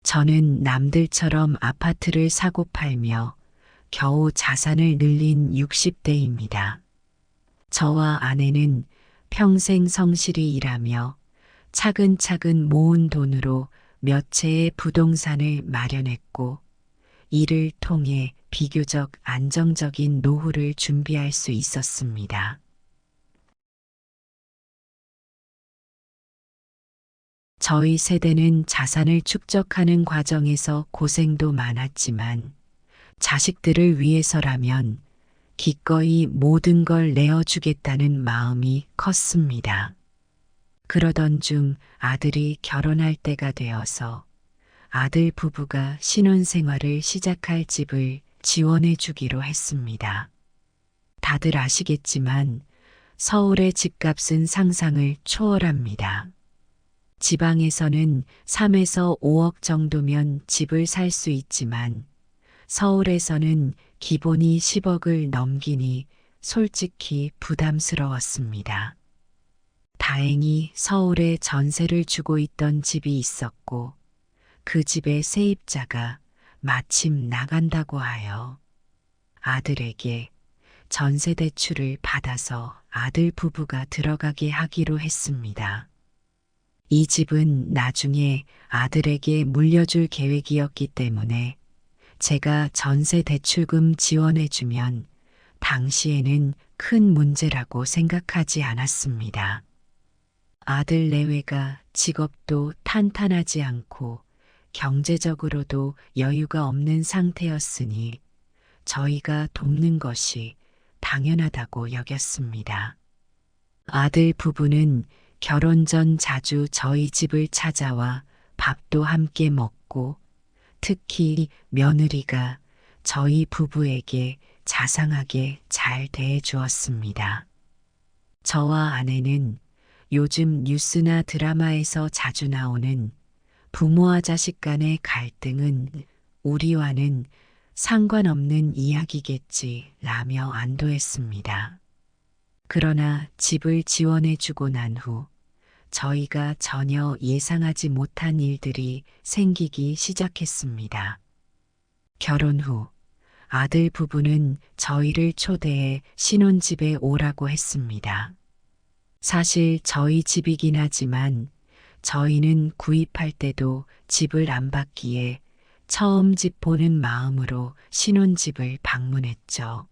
저는 남들처럼 아파트를 사고 팔며 겨우 자산을 늘린 60대입니다. 저와 아내는 평생 성실히 일하며 차근차근 모은 돈으로 몇 채의 부동산을 마련했고, 이를 통해 비교적 안정적인 노후를 준비할 수 있었습니다. 저희 세대는 자산을 축적하는 과정에서 고생도 많았지만 자식들을 위해서라면 기꺼이 모든 걸 내어주겠다는 마음이 컸습니다. 그러던 중 아들이 결혼할 때가 되어서 아들 부부가 신혼생활을 시작할 집을 지원해 주기로 했습니다. 다들 아시겠지만 서울의 집값은 상상을 초월합니다. 지방에서는 3에서 5억 정도면 집을 살 수 있지만 서울에서는 기본이 10억을 넘기니 솔직히 부담스러웠습니다. 다행히 서울에 전세를 주고 있던 집이 있었고, 그 집의 세입자가 마침 나간다고 하여 아들에게 전세 대출을 받아서 아들 부부가 들어가게 하기로 했습니다. 이 집은 나중에 아들에게 물려줄 계획이었기 때문에 제가 전세 대출금 지원해주면 당시에는 큰 문제라고 생각하지 않았습니다. 아들 내외가 직업도 탄탄하지 않고 경제적으로도 여유가 없는 상태였으니 저희가 돕는 것이 당연하다고 여겼습니다. 아들 부부는 결혼 전 자주 저희 집을 찾아와 밥도 함께 먹고, 특히 며느리가 저희 부부에게 자상하게 잘 대해 주었습니다. 저와 아내는 요즘 뉴스나 드라마에서 자주 나오는 부모와 자식 간의 갈등은 우리와는 상관없는 이야기겠지라며 안도했습니다. 그러나 집을 지원해주고 난 후 저희가 전혀 예상하지 못한 일들이 생기기 시작했습니다. 결혼 후 아들 부부는 저희를 초대해 신혼집에 오라고 했습니다. 사실 저희 집이긴 하지만 저희는 구입할 때도 집을 안 받기에 처음 집 보는 마음으로 신혼집을 방문했죠.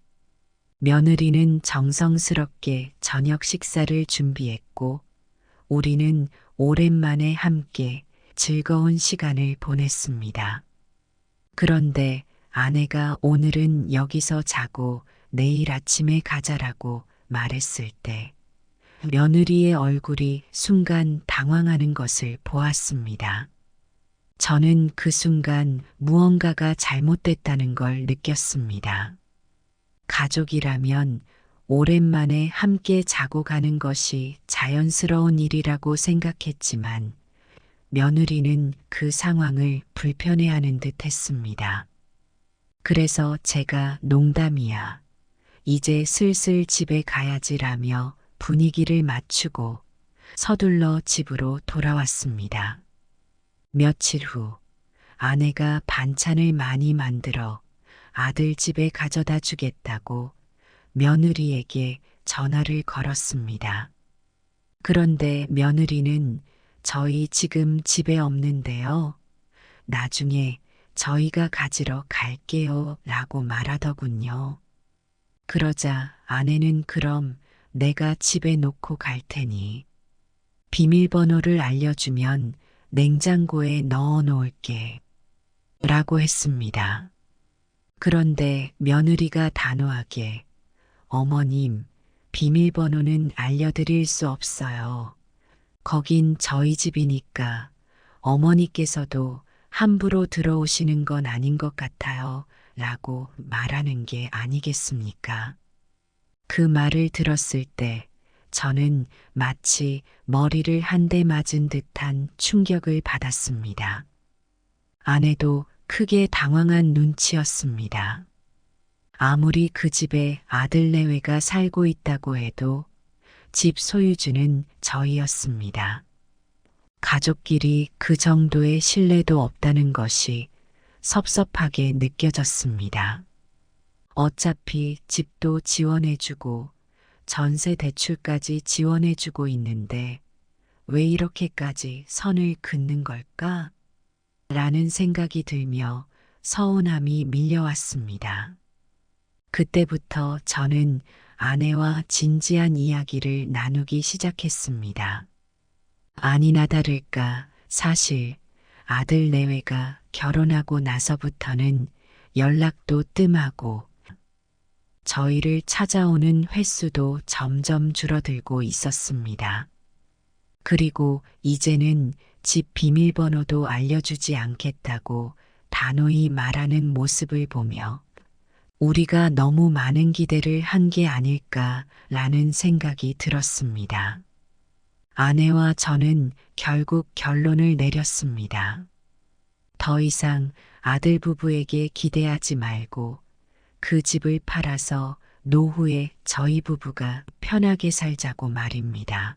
며느리는 정성스럽게 저녁 식사를 준비했고, 우리는 오랜만에 함께 즐거운 시간을 보냈습니다. 그런데 아내가 오늘은 여기서 자고 내일 아침에 가자라고 말했을 때 며느리의 얼굴이 순간 당황하는 것을 보았습니다. 저는 그 순간 무언가가 잘못됐다는 걸 느꼈습니다. 가족이라면 오랜만에 함께 자고 가는 것이 자연스러운 일이라고 생각했지만 며느리는 그 상황을 불편해하는 듯 했습니다. 그래서 제가 농담이야, 이제 슬슬 집에 가야지라며 분위기를 맞추고 서둘러 집으로 돌아왔습니다. 며칠 후 아내가 반찬을 많이 만들어 아들 집에 가져다 주겠다고 며느리에게 전화를 걸었습니다. 그런데 며느리는 저희 지금 집에 없는데요. 나중에 저희가 가지러 갈게요 라고 말하더군요. 그러자 아내는 그럼 내가 집에 놓고 갈 테니 비밀번호를 알려주면 냉장고에 넣어 놓을게 라고 했습니다. 그런데 며느리가 단호하게 어머님, 비밀번호는 알려드릴 수 없어요. 거긴 저희 집이니까 어머니께서도 함부로 들어오시는 건 아닌 것 같아요 라고 말하는 게 아니겠습니까? 그 말을 들었을 때 저는 마치 머리를 한 대 맞은 듯한 충격을 받았습니다. 아내도 크게 당황한 눈치였습니다. 아무리 그 집에 아들 내외가 살고 있다고 해도 집 소유주는 저희였습니다. 가족끼리 그 정도의 신뢰도 없다는 것이 섭섭하게 느껴졌습니다. 어차피 집도 지원해주고 전세 대출까지 지원해주고 있는데 왜 이렇게까지 선을 긋는 걸까? 라는 생각이 들며 서운함이 밀려왔습니다. 그때부터 저는 아내와 진지한 이야기를 나누기 시작했습니다. 아니나 다를까 사실 아들 내외가 결혼하고 나서부터는 연락도 뜸하고 저희를 찾아오는 횟수도 점점 줄어들고 있었습니다. 그리고 이제는 집 비밀번호도 알려주지 않겠다고 단호히 말하는 모습을 보며 우리가 너무 많은 기대를 한 게 아닐까라는 생각이 들었습니다. 아내와 저는 결국 결론을 내렸습니다. 더 이상 아들 부부에게 기대하지 말고 그 집을 팔아서 노후에 저희 부부가 편하게 살자고 말입니다.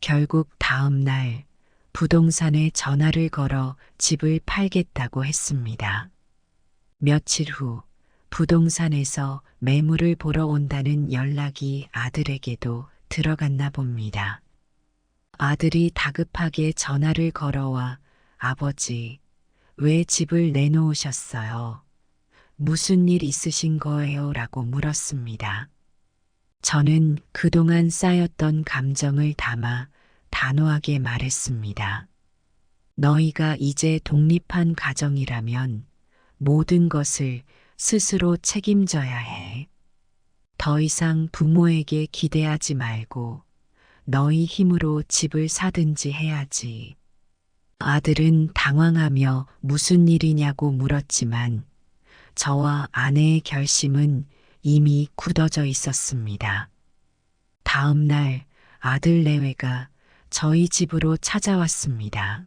결국 다음 날 부동산에 전화를 걸어 집을 팔겠다고 했습니다. 며칠 후 부동산에서 매물을 보러 온다는 연락이 아들에게도 들어갔나 봅니다. 아들이 다급하게 전화를 걸어와 아버지, 왜 집을 내놓으셨어요? 무슨 일 있으신 거예요? 라고 물었습니다. 저는 그동안 쌓였던 감정을 담아 단호하게 말했습니다. 너희가 이제 독립한 가정이라면 모든 것을 스스로 책임져야 해. 더 이상 부모에게 기대하지 말고 너희 힘으로 집을 사든지 해야지. 아들은 당황하며 무슨 일이냐고 물었지만 저와 아내의 결심은 이미 굳어져 있었습니다. 다음 날 아들 내외가 저희 집으로 찾아왔습니다.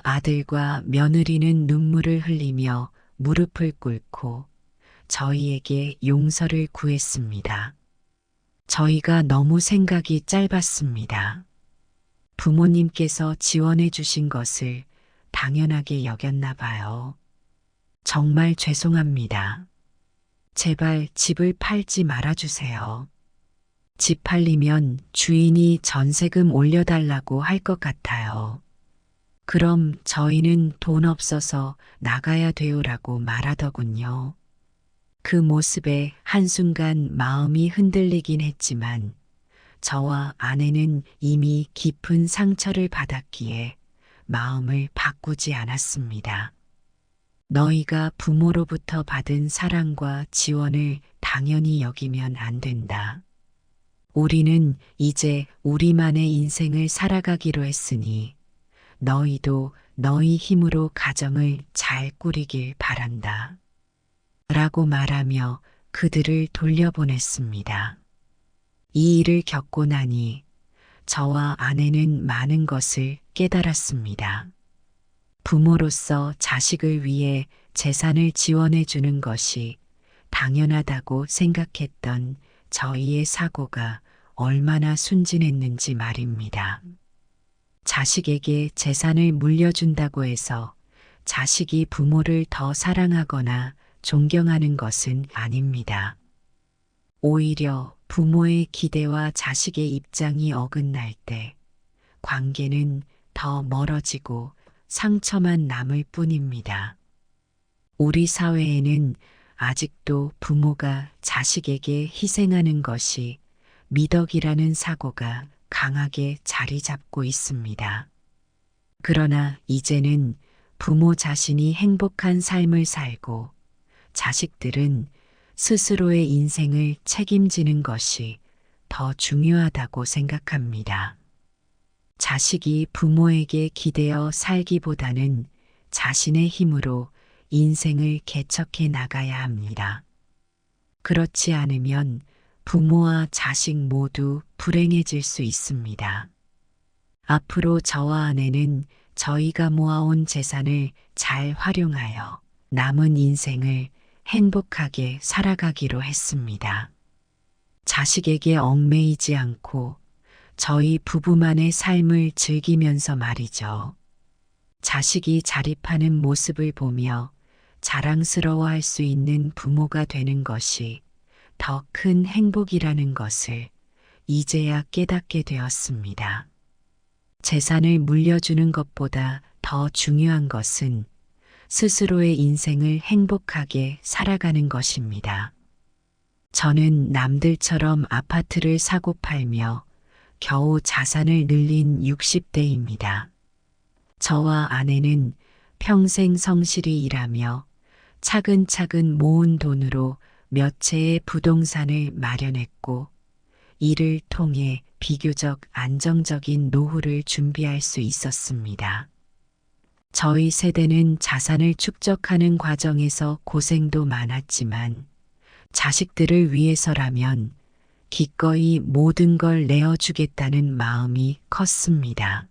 아들과 며느리는 눈물을 흘리며 무릎을 꿇고 저희에게 용서를 구했습니다. 저희가 너무 생각이 짧았습니다. 부모님께서 지원해 주신 것을 당연하게 여겼나 봐요. 정말 죄송합니다. 제발 집을 팔지 말아주세요. 집 팔리면 주인이 전세금 올려달라고 할 것 같아요. 그럼 저희는 돈 없어서 나가야 돼요라고 말하더군요. 그 모습에 한순간 마음이 흔들리긴 했지만 저와 아내는 이미 깊은 상처를 받았기에 마음을 바꾸지 않았습니다. 너희가 부모로부터 받은 사랑과 지원을 당연히 여기면 안 된다. 우리는 이제 우리만의 인생을 살아가기로 했으니 너희도 너희 힘으로 가정을 잘 꾸리길 바란다. 라고 말하며 그들을 돌려보냈습니다. 이 일을 겪고 나니 저와 아내는 많은 것을 깨달았습니다. 부모로서 자식을 위해 재산을 지원해 주는 것이 당연하다고 생각했던 저희의 사고가 얼마나 순진했는지 말입니다. 자식에게 재산을 물려준다고 해서 자식이 부모를 더 사랑하거나 존경하는 것은 아닙니다. 오히려 부모의 기대와 자식의 입장이 어긋날 때 관계는 더 멀어지고 상처만 남을 뿐입니다. 우리 사회에는 아직도 부모가 자식에게 희생하는 것이 미덕이라는 사고가 강하게 자리 잡고 있습니다. 그러나 이제는 부모 자신이 행복한 삶을 살고 자식들은 스스로의 인생을 책임지는 것이 더 중요하다고 생각합니다. 자식이 부모에게 기대어 살기보다는 자신의 힘으로 인생을 개척해 나가야 합니다. 그렇지 않으면 부모와 자식 모두 불행해질 수 있습니다. 앞으로 저와 아내는 저희가 모아온 재산을 잘 활용하여 남은 인생을 행복하게 살아가기로 했습니다. 자식에게 얽매이지 않고 저희 부부만의 삶을 즐기면서 말이죠. 자식이 자립하는 모습을 보며 자랑스러워할 수 있는 부모가 되는 것이 더 큰 행복이라는 것을 이제야 깨닫게 되었습니다. 재산을 물려주는 것보다 더 중요한 것은 스스로의 인생을 행복하게 살아가는 것입니다. 저는 남들처럼 아파트를 사고 팔며 겨우 자산을 늘린 60대입니다. 저와 아내는 평생 성실히 일하며 차근차근 모은 돈으로 몇 채의 부동산을 마련했고, 이를 통해 비교적 안정적인 노후를 준비할 수 있었습니다. 저희 세대는 자산을 축적하는 과정에서 고생도 많았지만 자식들을 위해서라면 기꺼이 모든 걸 내어주겠다는 마음이 컸습니다.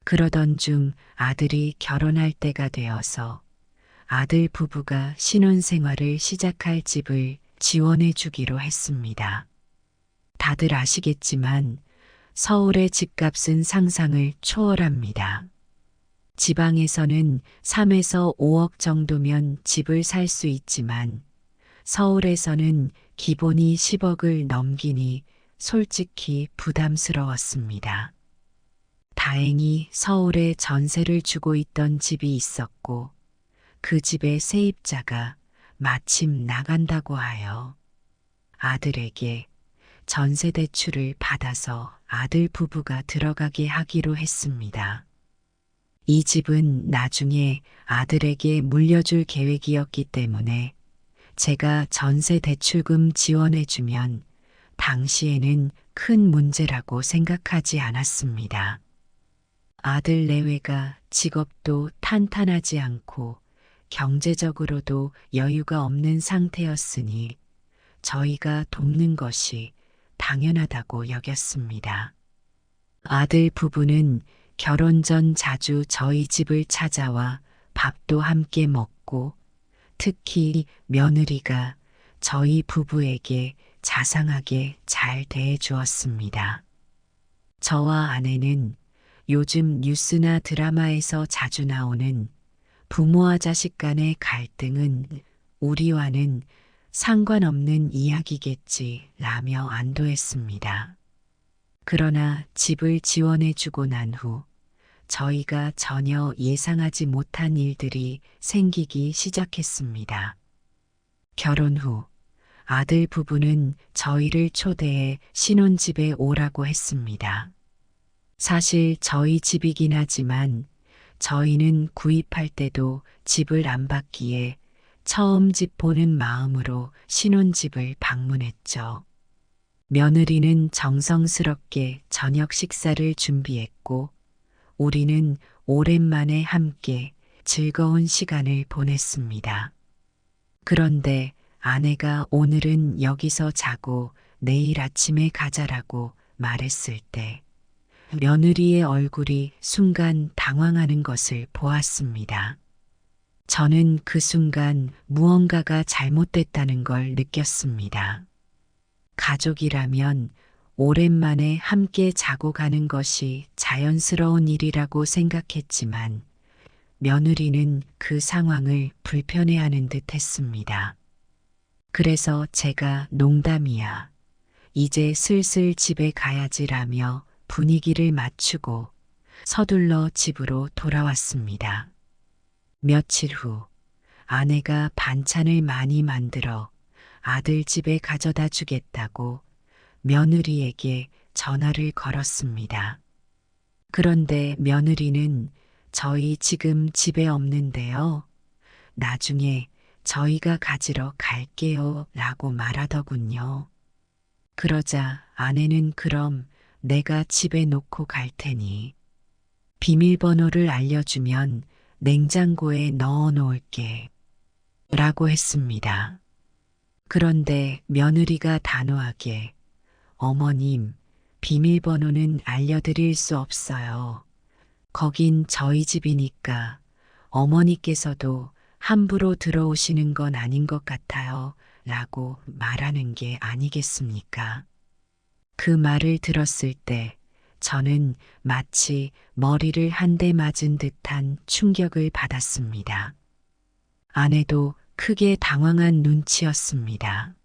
그러던 중 아들이 결혼할 때가 되어서 아들 부부가 신혼생활을 시작할 집을 지원해 주기로 했습니다. 다들 아시겠지만 서울의 집값은 상상을 초월합니다. 지방에서는 3에서 5억 정도면 집을 살 수 있지만 서울에서는 기본이 10억을 넘기니 솔직히 부담스러웠습니다. 다행히 서울에 전세를 주고 있던 집이 있었고, 그 집의 세입자가 마침 나간다고 하여 아들에게 전세 대출을 받아서 아들 부부가 들어가게 하기로 했습니다. 이 집은 나중에 아들에게 물려줄 계획이었기 때문에 제가 전세 대출금 지원해주면 당시에는 큰 문제라고 생각하지 않았습니다. 아들 내외가 직업도 탄탄하지 않고 경제적으로도 여유가 없는 상태였으니 저희가 돕는 것이 당연하다고 여겼습니다. 아들 부부는 결혼 전 자주 저희 집을 찾아와 밥도 함께 먹고, 특히 며느리가 저희 부부에게 자상하게 잘 대해 주었습니다. 저와 아내는 요즘 뉴스나 드라마에서 자주 나오는 부모와 자식 간의 갈등은 우리와는 상관없는 이야기겠지라며 안도했습니다. 그러나 집을 지원해 주고 난 후 저희가 전혀 예상하지 못한 일들이 생기기 시작했습니다. 결혼 후 아들 부부는 저희를 초대해 신혼집에 오라고 했습니다. 사실 저희 집이긴 하지만 저희는 구입할 때도 집을 안 받기에 처음 집 보는 마음으로 신혼집을 방문했죠. 며느리는 정성스럽게 저녁 식사를 준비했고, 우리는 오랜만에 함께 즐거운 시간을 보냈습니다. 그런데 아내가 오늘은 여기서 자고 내일 아침에 가자라고 말했을 때 며느리의 얼굴이 순간 당황하는 것을 보았습니다. 저는 그 순간 무언가가 잘못됐다는 걸 느꼈습니다. 가족이라면 오랜만에 함께 자고 가는 것이 자연스러운 일이라고 생각했지만 며느리는 그 상황을 불편해하는 듯 했습니다. 그래서 제가 농담이야, 이제 슬슬 집에 가야지라며 분위기를 맞추고 서둘러 집으로 돌아왔습니다. 며칠 후 아내가 반찬을 많이 만들어 아들 집에 가져다 주겠다고 며느리에게 전화를 걸었습니다. 그런데 며느리는 저희 지금 집에 없는데요. 나중에 저희가 가지러 갈게요 라고 말하더군요. 그러자 아내는 그럼 내가 집에 놓고 갈 테니 비밀번호를 알려주면 냉장고에 넣어 놓을게 라고 했습니다. 그런데 며느리가 단호하게 어머님, 비밀번호는 알려드릴 수 없어요. 거긴 저희 집이니까 어머니께서도 함부로 들어오시는 건 아닌 것 같아요 라고 말하는 게 아니겠습니까? 그 말을 들었을 때 저는 마치 머리를 한 대 맞은 듯한 충격을 받았습니다. 아내도 크게 당황한 눈치였습니다.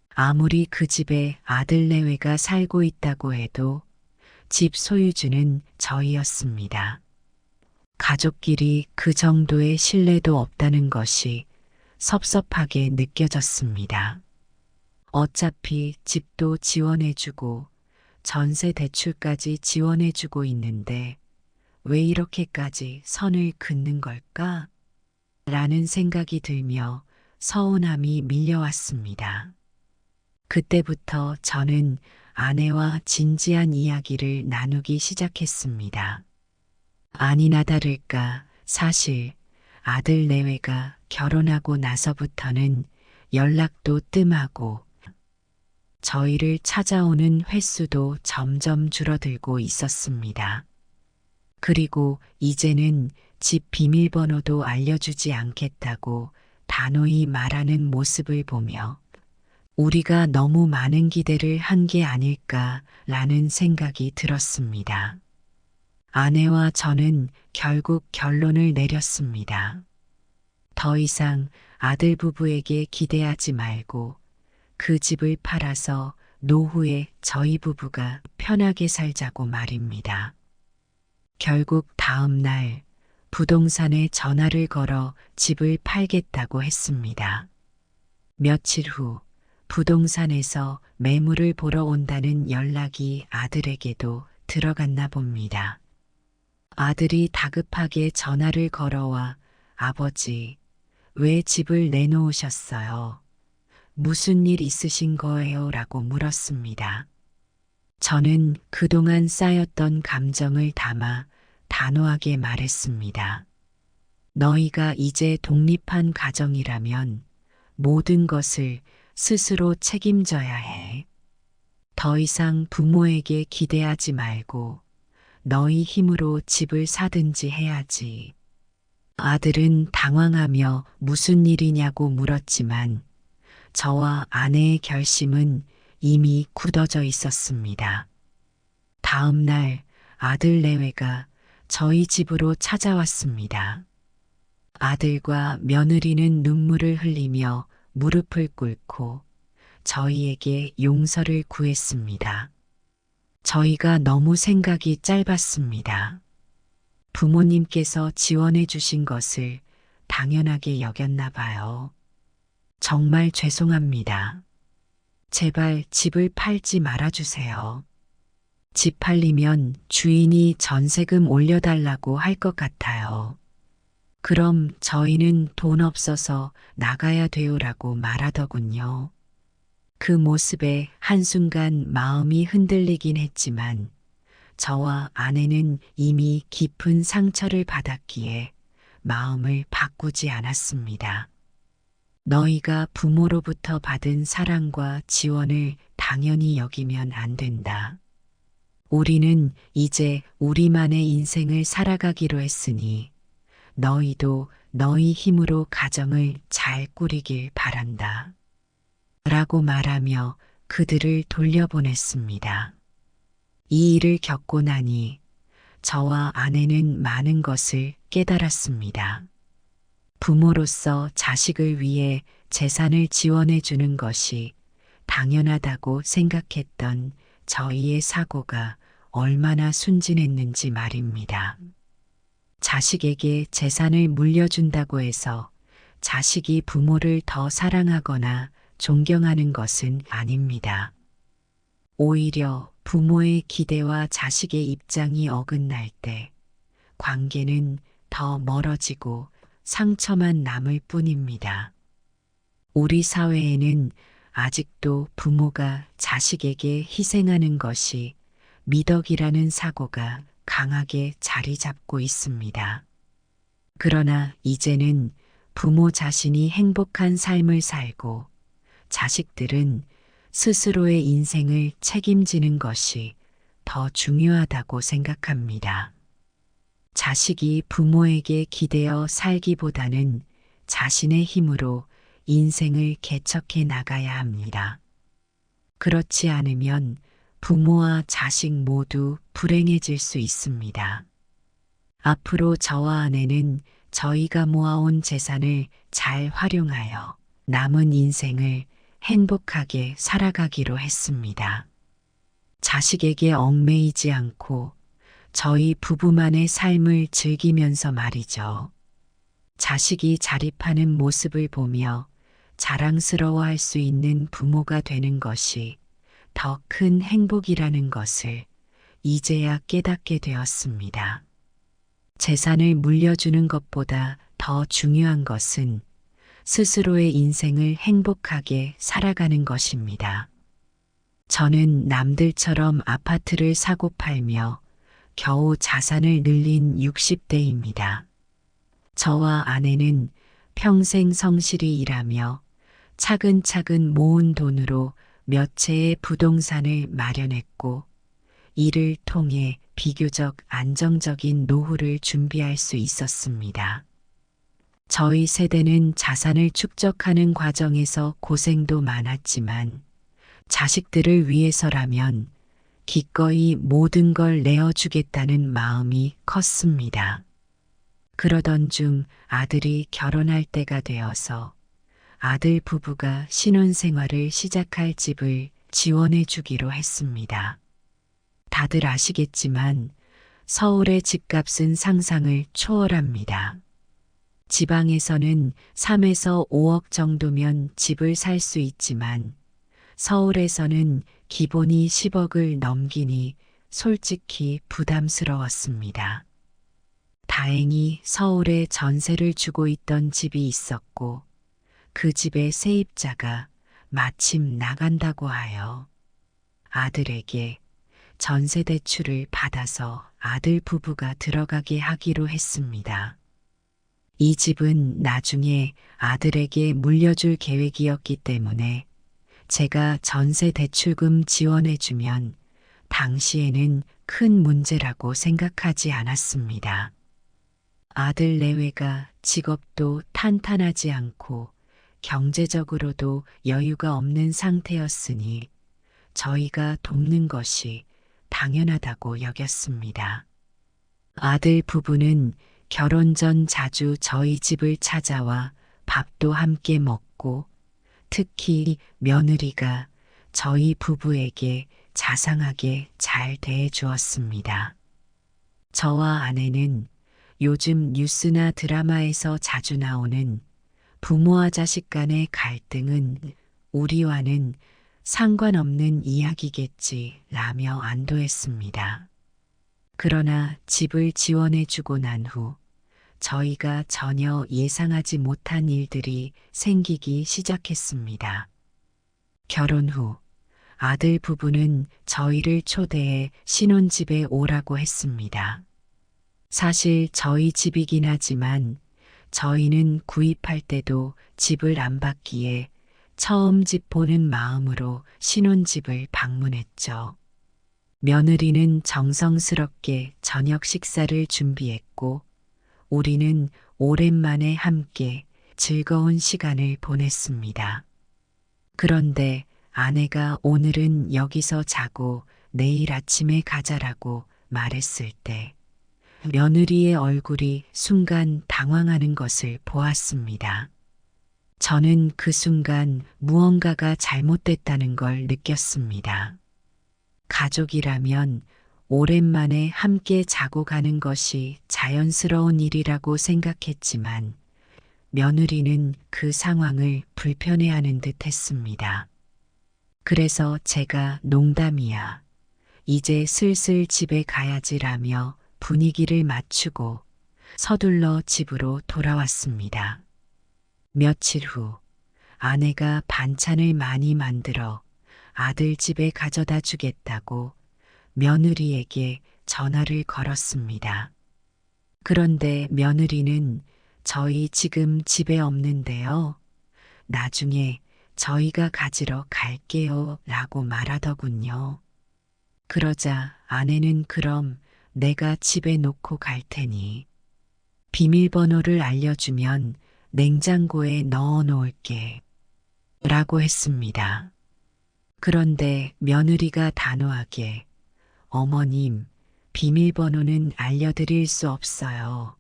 아무리 그 집에 아들 내외가 살고 있다고 해도 집 소유주는 저희였습니다. 가족끼리 그 정도의 신뢰도 없다는 것이 섭섭하게 느껴졌습니다. 어차피 집도 지원해주고 전세 대출까지 지원해주고 있는데 왜 이렇게까지 선을 긋는 걸까? 라는 생각이 들며 서운함이 밀려왔습니다. 그때부터 저는 아내와 진지한 이야기를 나누기 시작했습니다. 아니나 다를까 사실 아들 내외가 결혼하고 나서부터는 연락도 뜸하고 저희를 찾아오는 횟수도 점점 줄어들고 있었습니다. 그리고 이제는 집 비밀번호도 알려주지 않겠다고 단호히 말하는 모습을 보며 우리가 너무 많은 기대를 한 게 아닐까라는 생각이 들었습니다. 아내와 저는 결국 결론을 내렸습니다. 더 이상 아들 부부에게 기대하지 말고 그 집을 팔아서 노후에 저희 부부가 편하게 살자고 말입니다. 결국 다음 날 부동산에 전화를 걸어 집을 팔겠다고 했습니다. 며칠 후 부동산에서 매물을 보러 온다는 연락이 아들에게도 들어갔나 봅니다. 아들이 다급하게 전화를 걸어와 아버지, 왜 집을 내놓으셨어요? 무슨 일 있으신 거예요? 라고 물었습니다. 저는 그동안 쌓였던 감정을 담아 단호하게 말했습니다. 너희가 이제 독립한 가정이라면 모든 것을 스스로 책임져야 해. 더 이상 부모에게 기대하지 말고 너희 힘으로 집을 사든지 해야지. 아들은 당황하며 무슨 일이냐고 물었지만 저와 아내의 결심은 이미 굳어져 있었습니다. 다음 날 아들 내외가 저희 집으로 찾아왔습니다. 아들과 며느리는 눈물을 흘리며 무릎을 꿇고 저희에게 용서를 구했습니다. 저희가 너무 생각이 짧았습니다. 부모님께서 지원해 주신 것을 당연하게 여겼나 봐요. 정말 죄송합니다. 제발 집을 팔지 말아주세요. 집 팔리면 주인이 전세금 올려달라고 할 것 같아요. 그럼 저희는 돈 없어서 나가야 돼요라고 말하더군요. 그 모습에 한순간 마음이 흔들리긴 했지만 저와 아내는 이미 깊은 상처를 받았기에 마음을 바꾸지 않았습니다. 너희가 부모로부터 받은 사랑과 지원을 당연히 여기면 안 된다. 우리는 이제 우리만의 인생을 살아가기로 했으니 너희도 너희 힘으로 가정을 잘 꾸리길 바란다. 라고 말하며 그들을 돌려보냈습니다. 이 일을 겪고 나니 저와 아내는 많은 것을 깨달았습니다. 부모로서 자식을 위해 재산을 지원해 주는 것이 당연하다고 생각했던 저희의 사고가 얼마나 순진했는지 말입니다. 자식에게 재산을 물려준다고 해서 자식이 부모를 더 사랑하거나 존경하는 것은 아닙니다. 오히려 부모의 기대와 자식의 입장이 어긋날 때 관계는 더 멀어지고 상처만 남을 뿐입니다. 우리 사회에는 아직도 부모가 자식에게 희생하는 것이 미덕이라는 사고가 강하게 자리 잡고 있습니다. 그러나 이제는 부모 자신이 행복한 삶을 살고 자식들은 스스로의 인생을 책임지는 것이 더 중요하다고 생각합니다. 자식이 부모에게 기대어 살기보다는 자신의 힘으로 인생을 개척해 나가야 합니다. 그렇지 않으면 부모와 자식 모두 불행해질 수 있습니다. 앞으로 저와 아내는 저희가 모아온 재산을 잘 활용하여 남은 인생을 행복하게 살아가기로 했습니다. 자식에게 얽매이지 않고 저희 부부만의 삶을 즐기면서 말이죠. 자식이 자립하는 모습을 보며 자랑스러워할 수 있는 부모가 되는 것이 더 큰 행복이라는 것을 이제야 깨닫게 되었습니다. 재산을 물려주는 것보다 더 중요한 것은 스스로의 인생을 행복하게 살아가는 것입니다. 저는 남들처럼 아파트를 사고 팔며 겨우 자산을 늘린 60대입니다. 저와 아내는 평생 성실히 일하며 차근차근 모은 돈으로 몇 채의 부동산을 마련했고, 이를 통해 비교적 안정적인 노후를 준비할 수 있었습니다. 저희 세대는 자산을 축적하는 과정에서 고생도 많았지만 자식들을 위해서라면 기꺼이 모든 걸 내어주겠다는 마음이 컸습니다. 그러던 중 아들이 결혼할 때가 되어서 아들 부부가 신혼생활을 시작할 집을 지원해 주기로 했습니다. 다들 아시겠지만 서울의 집값은 상상을 초월합니다. 지방에서는 3에서 5억 정도면 집을 살 수 있지만 서울에서는 기본이 10억을 넘기니 솔직히 부담스러웠습니다. 다행히 서울에 전세를 주고 있던 집이 있었고 그 집의 세입자가 마침 나간다고 하여 아들에게 전세 대출을 받아서 아들 부부가 들어가게 하기로 했습니다. 이 집은 나중에 아들에게 물려줄 계획이었기 때문에 제가 전세 대출금 지원해주면 당시에는 큰 문제라고 생각하지 않았습니다. 아들 내외가 직업도 탄탄하지 않고 경제적으로도 여유가 없는 상태였으니 저희가 돕는 것이 당연하다고 여겼습니다. 아들 부부는 결혼 전 자주 저희 집을 찾아와 밥도 함께 먹고 특히 며느리가 저희 부부에게 자상하게 잘 대해 주었습니다. 저와 아내는 요즘 뉴스나 드라마에서 자주 나오는 부모와 자식 간의 갈등은 우리와는 상관없는 이야기겠지 라며 안도했습니다. 그러나 집을 지원해 주고 난 후 저희가 전혀 예상하지 못한 일들이 생기기 시작했습니다. 결혼 후 아들 부부는 저희를 초대해 신혼집에 오라고 했습니다. 사실 저희 집이긴 하지만 저희는 구입할 때도 집을 안 받기에 처음 집 보는 마음으로 신혼집을 방문했죠. 며느리는 정성스럽게 저녁 식사를 준비했고 우리는 오랜만에 함께 즐거운 시간을 보냈습니다. 그런데 아내가 오늘은 여기서 자고 내일 아침에 가자라고 말했을 때 며느리의 얼굴이 순간 당황하는 것을 보았습니다. 저는 그 순간 무언가가 잘못됐다는 걸 느꼈습니다. 가족이라면 오랜만에 함께 자고 가는 것이 자연스러운 일이라고 생각했지만 며느리는 그 상황을 불편해하는 듯 했습니다. 그래서 제가 농담이야. 이제 슬슬 집에 가야지라며 분위기를 맞추고 서둘러 집으로 돌아왔습니다. 며칠 후 아내가 반찬을 많이 만들어 아들 집에 가져다 주겠다고 며느리에게 전화를 걸었습니다. 그런데 며느리는 저희 지금 집에 없는데요. 나중에 저희가 가지러 갈게요 라고 말하더군요. 그러자 아내는 그럼 내가 집에 놓고 갈 테니 비밀번호를 알려주면 냉장고에 넣어 놓을게 라고 했습니다. 그런데 며느리가 단호하게 어머님, 비밀번호는 알려드릴 수 없어요.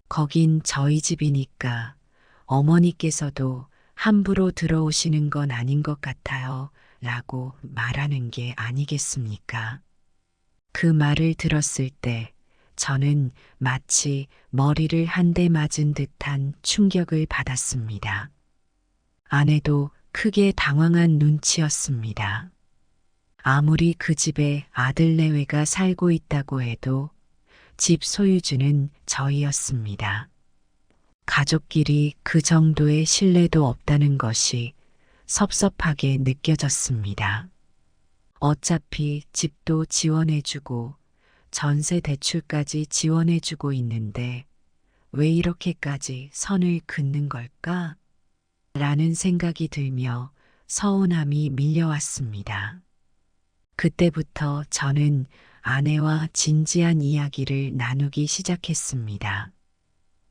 거긴 저희 집이니까 어머니께서도 함부로 들어오시는 건 아닌 것 같아요. 라고 말하는 게 아니겠습니까? 그 말을 들었을 때 저는 마치 머리를 한 대 맞은 듯한 충격을 받았습니다. 아내도 크게 당황한 눈치였습니다. 아무리 그 집에 아들 내외가 살고 있다고 해도 집 소유주는 저희였습니다. 가족끼리 그 정도의 신뢰도 없다는 것이 섭섭하게 느껴졌습니다. 어차피 집도 지원해주고 전세 대출까지 지원해주고 있는데 왜 이렇게까지 선을 긋는 걸까? 라는 생각이 들며 서운함이 밀려왔습니다. 그때부터 저는 아내와 진지한 이야기를 나누기 시작했습니다.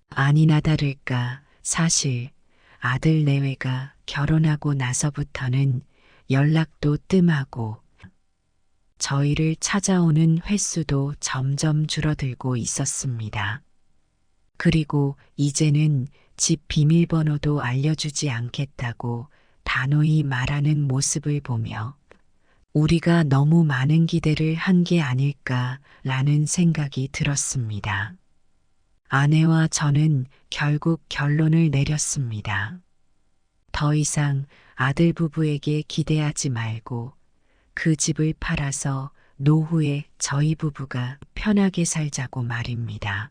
아니나 다를까 사실 아들 내외가 결혼하고 나서부터는 연락도 뜸하고 저희를 찾아오는 횟수도 점점 줄어들고 있었습니다. 그리고 이제는 집 비밀번호도 알려주지 않겠다고 단호히 말하는 모습을 보며 우리가 너무 많은 기대를 한 게 아닐까라는 생각이 들었습니다. 아내와 저는 결국 결론을 내렸습니다. 더 이상 아들 부부에게 기대하지 말고 그 집을 팔아서 노후에 저희 부부가 편하게 살자고 말입니다.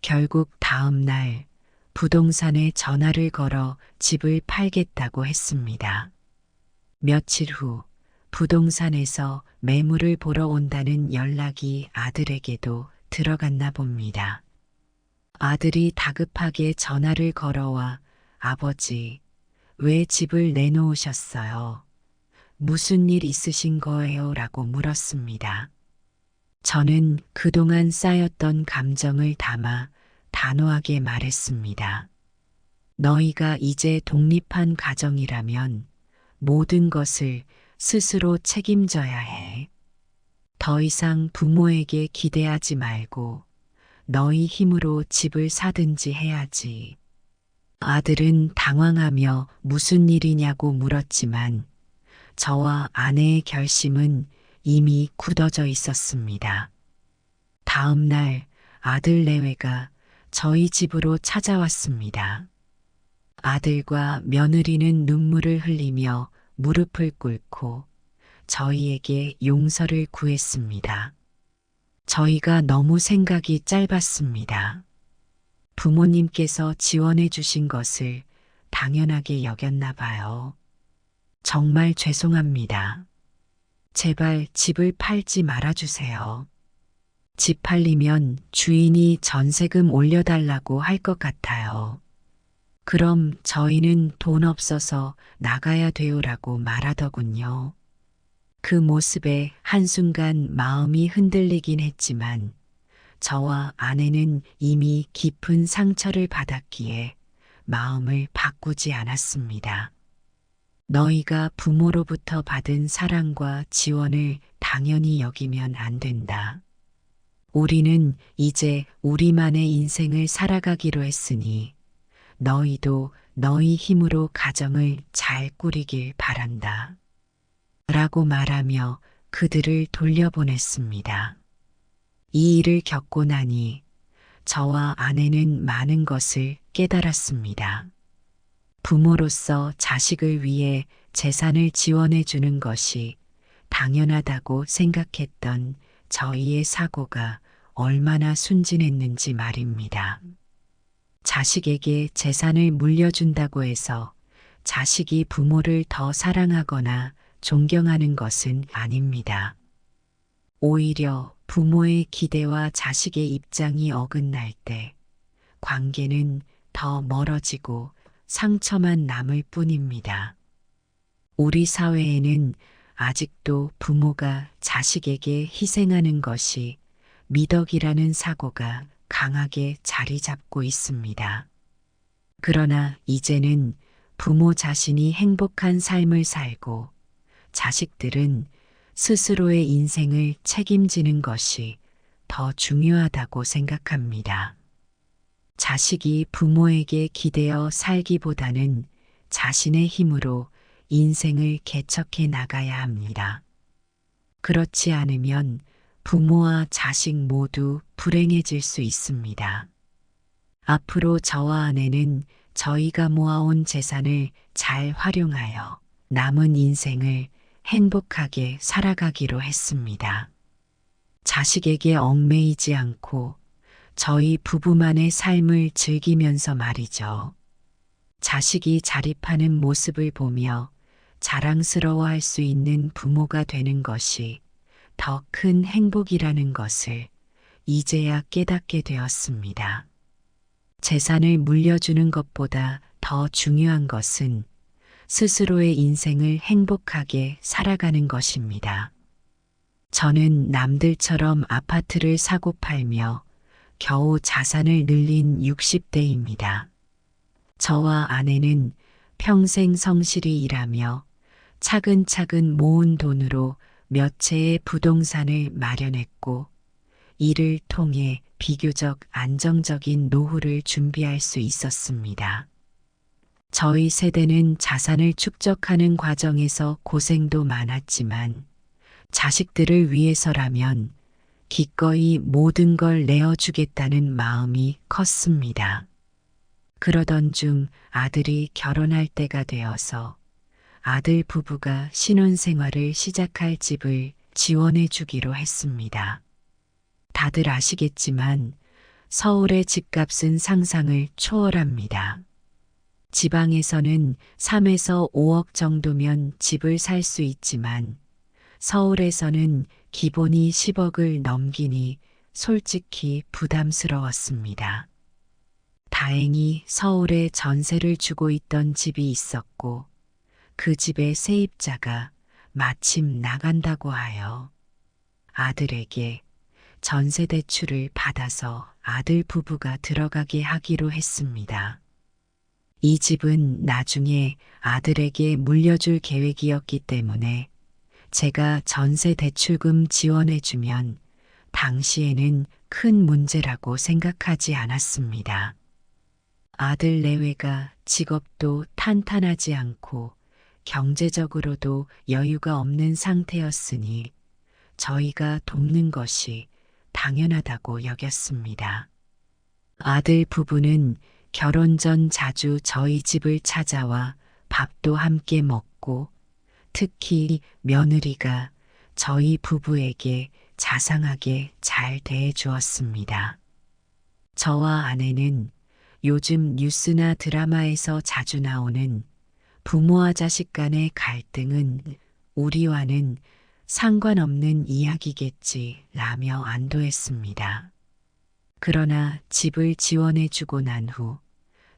결국 다음 날 부동산에 전화를 걸어 집을 팔겠다고 했습니다. 며칠 후 부동산에서 매물을 보러 온다는 연락이 아들에게도 들어갔나 봅니다. 아들이 다급하게 전화를 걸어와 아버지, 왜 집을 내놓으셨어요? 무슨 일 있으신 거예요? 라고 물었습니다. 저는 그동안 쌓였던 감정을 담아 단호하게 말했습니다. 너희가 이제 독립한 가정이라면 모든 것을 스스로 책임져야 해. 더 이상 부모에게 기대하지 말고 너희 힘으로 집을 사든지 해야지. 아들은 당황하며 무슨 일이냐고 물었지만 저와 아내의 결심은 이미 굳어져 있었습니다. 다음 날 아들 내외가 저희 집으로 찾아왔습니다. 아들과 며느리는 눈물을 흘리며 무릎을 꿇고 저희에게 용서를 구했습니다. 저희가 너무 생각이 짧았습니다. 부모님께서 지원해 주신 것을 당연하게 여겼나 봐요. 정말 죄송합니다. 제발 집을 팔지 말아주세요. 집 팔리면 주인이 전세금 올려달라고 할 것 같아요. 그럼 저희는 돈 없어서 나가야 돼요라고 말하더군요. 그 모습에 한순간 마음이 흔들리긴 했지만 저와 아내는 이미 깊은 상처를 받았기에 마음을 바꾸지 않았습니다. 너희가 부모로부터 받은 사랑과 지원을 당연히 여기면 안 된다. 우리는 이제 우리만의 인생을 살아가기로 했으니 너희도 너희 힘으로 가정을 잘 꾸리길 바란다. 라고 말하며 그들을 돌려보냈습니다. 이 일을 겪고 나니 저와 아내는 많은 것을 깨달았습니다. 부모로서 자식을 위해 재산을 지원해 주는 것이 당연하다고 생각했던 저희의 사고가 얼마나 순진했는지 말입니다. 자식에게 재산을 물려준다고 해서 자식이 부모를 더 사랑하거나 존경하는 것은 아닙니다. 오히려 부모의 기대와 자식의 입장이 어긋날 때 관계는 더 멀어지고 상처만 남을 뿐입니다. 우리 사회에는 아직도 부모가 자식에게 희생하는 것이 미덕이라는 사고가 강하게 자리 잡고 있습니다. 그러나 이제는 부모 자신이 행복한 삶을 살고 자식들은 스스로의 인생을 책임지는 것이 더 중요하다고 생각합니다. 자식이 부모에게 기대어 살기보다는 자신의 힘으로 인생을 개척해 나가야 합니다. 그렇지 않으면 부모와 자식 모두 불행해질 수 있습니다. 앞으로 저와 아내는 저희가 모아온 재산을 잘 활용하여 남은 인생을 행복하게 살아가기로 했습니다. 자식에게 얽매이지 않고 저희 부부만의 삶을 즐기면서 말이죠. 자식이 자립하는 모습을 보며 자랑스러워할 수 있는 부모가 되는 것이 더 큰 행복이라는 것을 이제야 깨닫게 되었습니다. 재산을 물려주는 것보다 더 중요한 것은 스스로의 인생을 행복하게 살아가는 것입니다. 저는 남들처럼 아파트를 사고 팔며 겨우 자산을 늘린 60대입니다. 저와 아내는 평생 성실히 일하며 차근차근 모은 돈으로 몇 채의 부동산을 마련했고 이를 통해 비교적 안정적인 노후를 준비할 수 있었습니다. 저희 세대는 자산을 축적하는 과정에서 고생도 많았지만 자식들을 위해서라면 기꺼이 모든 걸 내어주겠다는 마음이 컸습니다. 그러던 중 아들이 결혼할 때가 되어서 아들 부부가 신혼생활을 시작할 집을 지원해 주기로 했습니다. 다들 아시겠지만 서울의 집값은 상상을 초월합니다. 지방에서는 3에서 5억 정도면 집을 살 수 있지만 서울에서는 기본이 10억을 넘기니 솔직히 부담스러웠습니다. 다행히 서울에 전세를 주고 있던 집이 있었고 그 집의 세입자가 마침 나간다고 하여 아들에게 전세 대출을 받아서 아들 부부가 들어가게 하기로 했습니다. 이 집은 나중에 아들에게 물려줄 계획이었기 때문에 제가 전세 대출금 지원해주면 당시에는 큰 문제라고 생각하지 않았습니다. 아들 내외가 직업도 탄탄하지 않고 경제적으로도 여유가 없는 상태였으니 저희가 돕는 것이 당연하다고 여겼습니다. 아들 부부는 결혼 전 자주 저희 집을 찾아와 밥도 함께 먹고 특히 며느리가 저희 부부에게 자상하게 잘 대해 주었습니다. 저와 아내는 요즘 뉴스나 드라마에서 자주 나오는 부모와 자식 간의 갈등은 우리와는 상관없는 이야기겠지라며 안도했습니다. 그러나 집을 지원해주고 난 후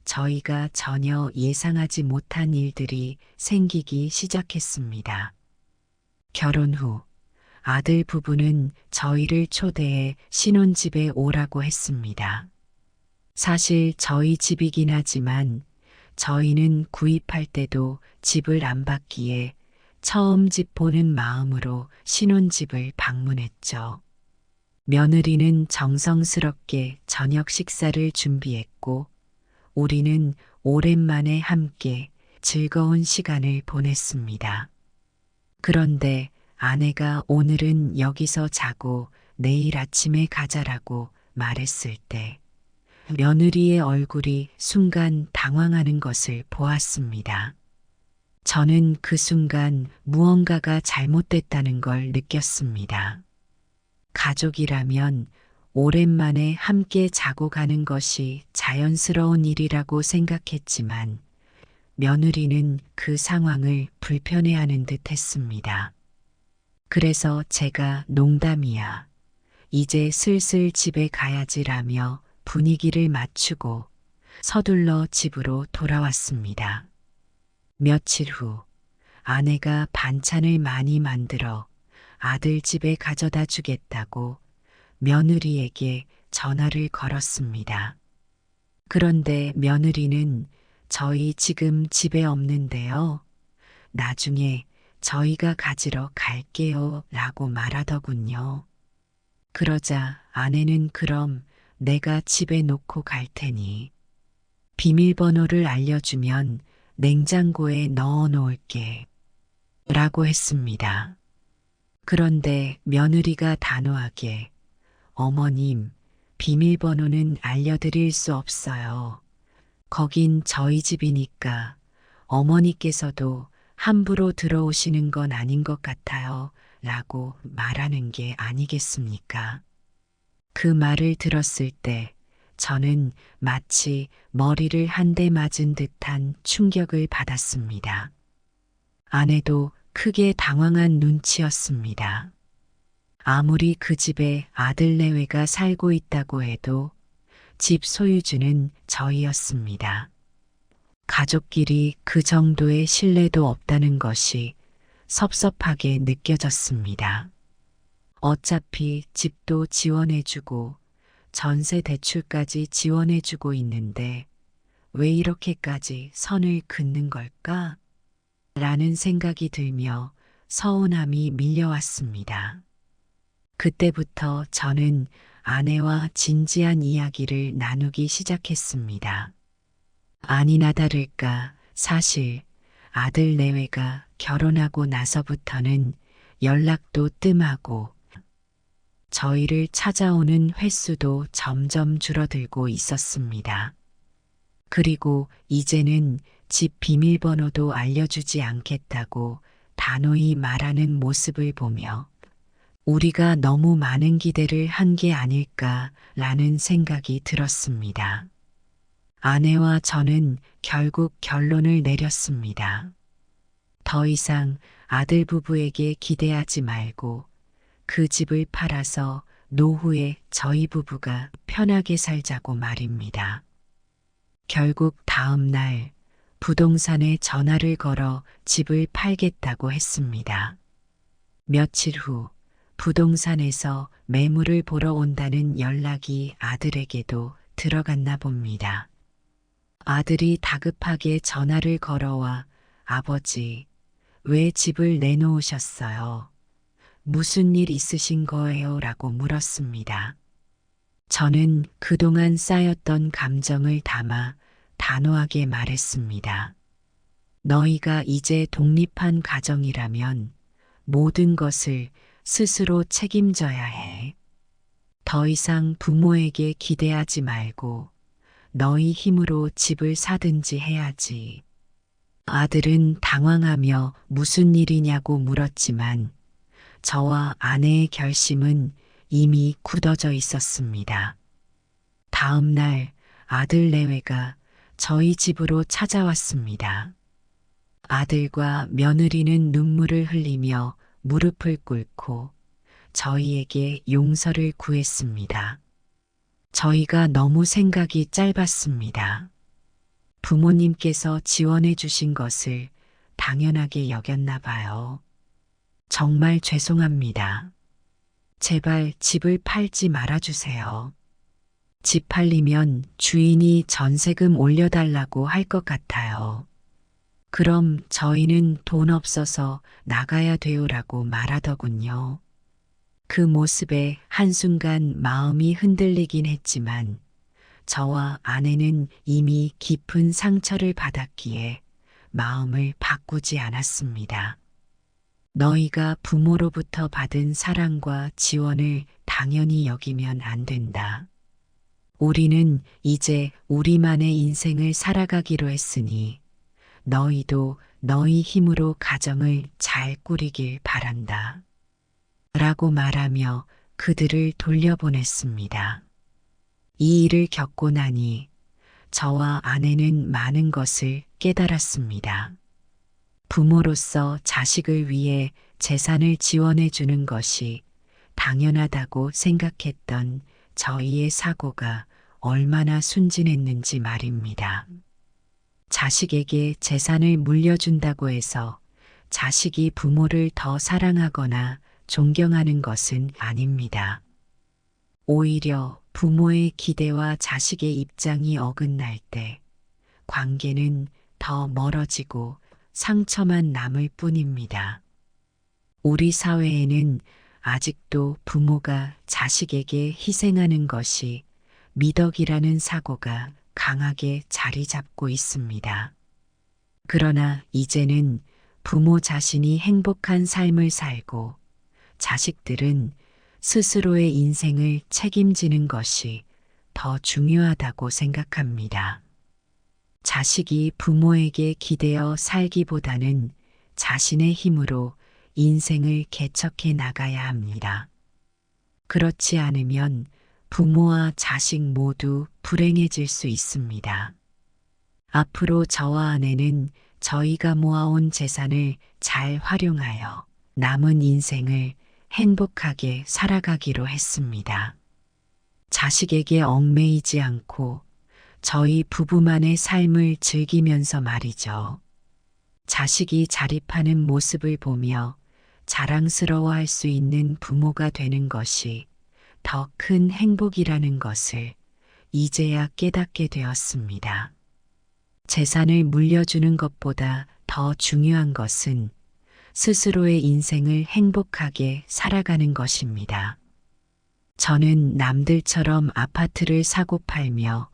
저희가 전혀 예상하지 못한 일들이 생기기 시작했습니다. 결혼 후 아들 부부는 저희를 초대해 신혼집에 오라고 했습니다. 사실 저희 집이긴 하지만 저희는 구입할 때도 집을 안 받기에 처음 집 보는 마음으로 신혼집을 방문했죠. 며느리는 정성스럽게 저녁 식사를 준비했고 우리는 오랜만에 함께 즐거운 시간을 보냈습니다. 그런데 아내가 오늘은 여기서 자고 내일 아침에 가자라고 말했을 때 며느리의 얼굴이 순간 당황하는 것을 보았습니다. 저는 그 순간 무언가가 잘못됐다는 걸 느꼈습니다. 가족이라면 오랜만에 함께 자고 가는 것이 자연스러운 일이라고 생각했지만 며느리는 그 상황을 불편해하는 듯 했습니다. 그래서 제가 농담이야. 이제 슬슬 집에 가야지라며 분위기를 맞추고 서둘러 집으로 돌아왔습니다. 며칠 후 아내가 반찬을 많이 만들어 아들 집에 가져다 주겠다고 며느리에게 전화를 걸었습니다. 그런데 며느리는 저희 지금 집에 없는데요. 나중에 저희가 가지러 갈게요 라고 말하더군요. 그러자 아내는 그럼 내가 집에 놓고 갈 테니 비밀번호를 알려주면 냉장고에 넣어 놓을게 라고 했습니다. 그런데 며느리가 단호하게 어머님, 비밀번호는 알려드릴 수 없어요. 거긴 저희 집이니까 어머니께서도 함부로 들어오시는 건 아닌 것 같아요. 라고 말하는 게 아니겠습니까? 그 말을 들었을 때 저는 마치 머리를 한 대 맞은 듯한 충격을 받았습니다. 아내도 크게 당황한 눈치였습니다. 아무리 그 집에 아들 내외가 살고 있다고 해도 집 소유주는 저희였습니다. 가족끼리 그 정도의 신뢰도 없다는 것이 섭섭하게 느껴졌습니다. 어차피 집도 지원해주고 전세 대출까지 지원해주고 있는데 왜 이렇게까지 선을 긋는 걸까? 라는 생각이 들며 서운함이 밀려왔습니다. 그때부터 저는 아내와 진지한 이야기를 나누기 시작했습니다. 아니나 다를까 사실 아들 내외가 결혼하고 나서부터는 연락도 뜸하고 저희를 찾아오는 횟수도 점점 줄어들고 있었습니다. 그리고 이제는 집 비밀번호도 알려주지 않겠다고 단호히 말하는 모습을 보며 우리가 너무 많은 기대를 한 게 아닐까라는 생각이 들었습니다. 아내와 저는 결국 결론을 내렸습니다. 더 이상 아들 부부에게 기대하지 말고 그 집을 팔아서 노후에 저희 부부가 편하게 살자고 말입니다. 결국 다음 날 부동산에 전화를 걸어 집을 팔겠다고 했습니다. 며칠 후 부동산에서 매물을 보러 온다는 연락이 아들에게도 들어갔나 봅니다. 아들이 다급하게 전화를 걸어와 아버지, 왜 집을 내놓으셨어요? 무슨 일 있으신 거예요? 라고 물었습니다. 저는 그동안 쌓였던 감정을 담아 단호하게 말했습니다. 너희가 이제 독립한 가정이라면 모든 것을 스스로 책임져야 해. 더 이상 부모에게 기대하지 말고 너희 힘으로 집을 사든지 해야지. 아들은 당황하며 무슨 일이냐고 물었지만 저와 아내의 결심은 이미 굳어져 있었습니다. 다음 날 아들 내외가 저희 집으로 찾아왔습니다. 아들과 며느리는 눈물을 흘리며 무릎을 꿇고 저희에게 용서를 구했습니다. 저희가 너무 생각이 짧았습니다. 부모님께서 지원해 주신 것을 당연하게 여겼나 봐요. 정말 죄송합니다. 제발 집을 팔지 말아주세요. 집 팔리면 주인이 전세금 올려달라고 할 것 같아요. 그럼 저희는 돈 없어서 나가야 돼요라고 말하더군요. 그 모습에 한순간 마음이 흔들리긴 했지만 저와 아내는 이미 깊은 상처를 받았기에 마음을 바꾸지 않았습니다. 너희가 부모로부터 받은 사랑과 지원을 당연히 여기면 안 된다. 우리는 이제 우리만의 인생을 살아가기로 했으니 너희도 너희 힘으로 가정을 잘 꾸리길 바란다. 라고 말하며 그들을 돌려보냈습니다. 이 일을 겪고 나니 저와 아내는 많은 것을 깨달았습니다. 부모로서 자식을 위해 재산을 지원해 주는 것이 당연하다고 생각했던 저희의 사고가 얼마나 순진했는지 말입니다. 자식에게 재산을 물려준다고 해서 자식이 부모를 더 사랑하거나 존경하는 것은 아닙니다. 오히려 부모의 기대와 자식의 입장이 어긋날 때 관계는 더 멀어지고 상처만 남을 뿐입니다. 우리 사회에는 아직도 부모가 자식에게 희생하는 것이 미덕이라는 사고가 강하게 자리 잡고 있습니다. 그러나 이제는 부모 자신이 행복한 삶을 살고 자식들은 스스로의 인생을 책임지는 것이 더 중요하다고 생각합니다. 자식이 부모에게 기대어 살기보다는 자신의 힘으로 인생을 개척해 나가야 합니다. 그렇지 않으면 부모와 자식 모두 불행해질 수 있습니다. 앞으로 저와 아내는 저희가 모아온 재산을 잘 활용하여 남은 인생을 행복하게 살아가기로 했습니다. 자식에게 얽매이지 않고 저희 부부만의 삶을 즐기면서 말이죠. 자식이 자립하는 모습을 보며 자랑스러워할 수 있는 부모가 되는 것이 더 큰 행복이라는 것을 이제야 깨닫게 되었습니다. 재산을 물려주는 것보다 더 중요한 것은 스스로의 인생을 행복하게 살아가는 것입니다. 저는 남들처럼 아파트를 사고 팔며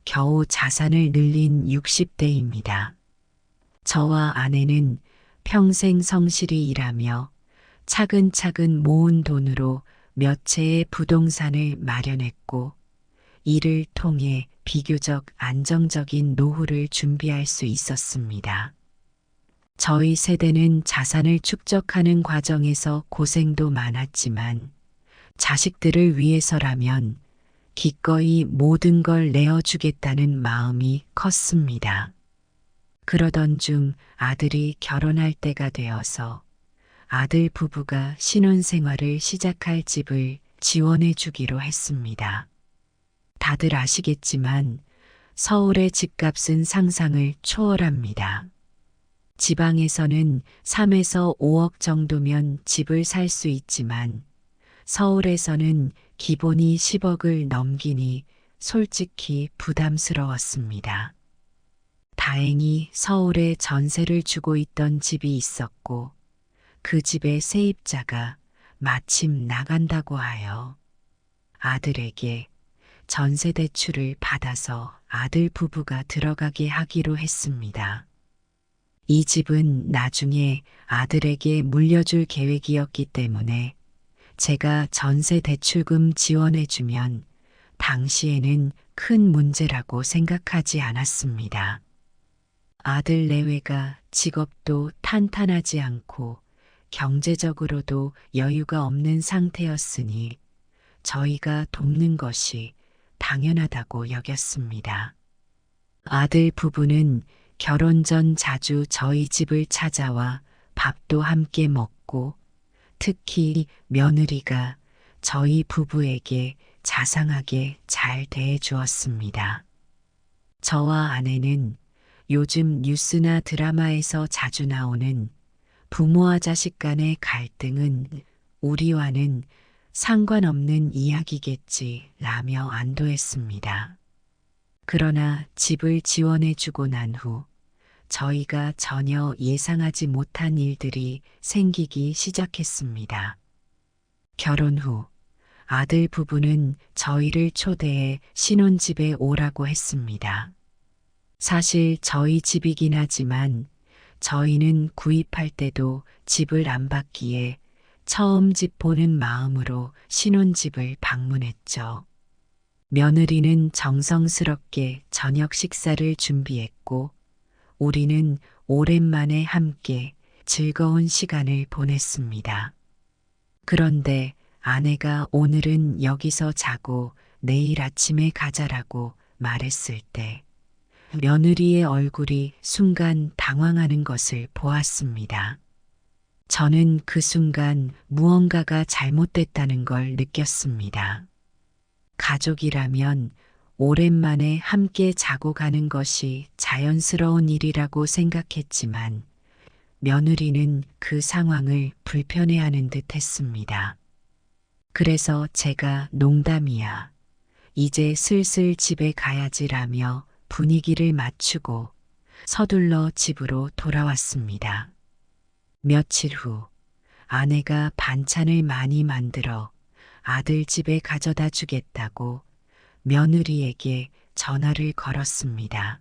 겨우 자산을 늘린 60대입니다. 저와 아내는 평생 성실히 일하며 차근차근 모은 돈으로 몇 채의 부동산을 마련했고 이를 통해 비교적 안정적인 노후를 준비할 수 있었습니다. 저희 세대는 자산을 축적하는 과정에서 고생도 많았지만 자식들을 위해서라면 기꺼이 모든 걸 내어주겠다는 마음이 컸습니다. 그러던 중 아들이 결혼할 때가 되어서 아들 부부가 신혼생활을 시작할 집을 지원해 주기로 했습니다. 다들 아시겠지만 서울의 집값은 상상을 초월합니다. 지방에서는 3에서 5억 정도면 집을 살 수 있지만 서울에서는 기본이 10억을 넘기니 솔직히 부담스러웠습니다. 다행히 서울에 전세를 주고 있던 집이 있었고 그 집의 세입자가 마침 나간다고 하여 아들에게 전세 대출을 받아서 아들 부부가 들어가게 하기로 했습니다. 이 집은 나중에 아들에게 물려줄 계획이었기 때문에 제가 전세 대출금 지원해주면 당시에는 큰 문제라고 생각하지 않았습니다. 아들 내외가 직업도 탄탄하지 않고 경제적으로도 여유가 없는 상태였으니 저희가 돕는 것이 당연하다고 여겼습니다. 아들 부부는 결혼 전 자주 저희 집을 찾아와 밥도 함께 먹고 특히 며느리가 저희 부부에게 자상하게 잘 대해 주었습니다. 저와 아내는 요즘 뉴스나 드라마에서 자주 나오는 부모와 자식 간의 갈등은 우리와는 상관없는 이야기겠지 라며 안도했습니다. 그러나 집을 지원해 주고 난 후 저희가 전혀 예상하지 못한 일들이 생기기 시작했습니다. 결혼 후 아들 부부는 저희를 초대해 신혼집에 오라고 했습니다. 사실 저희 집이긴 하지만 저희는 구입할 때도 집을 안 받기에 처음 집 보는 마음으로 신혼집을 방문했죠. 며느리는 정성스럽게 저녁 식사를 준비했고 우리는 오랜만에 함께 즐거운 시간을 보냈습니다. 그런데 아내가 오늘은 여기서 자고 내일 아침에 가자라고 말했을 때 며느리의 얼굴이 순간 당황하는 것을 보았습니다. 저는 그 순간 무언가가 잘못됐다는 걸 느꼈습니다. 가족이라면 오랜만에 함께 자고 가는 것이 자연스러운 일이라고 생각했지만 며느리는 그 상황을 불편해하는 듯 했습니다. 그래서 제가 농담이야. 이제 슬슬 집에 가야지라며 분위기를 맞추고 서둘러 집으로 돌아왔습니다. 며칠 후 아내가 반찬을 많이 만들어 아들 집에 가져다 주겠다고 며느리에게 전화를 걸었습니다.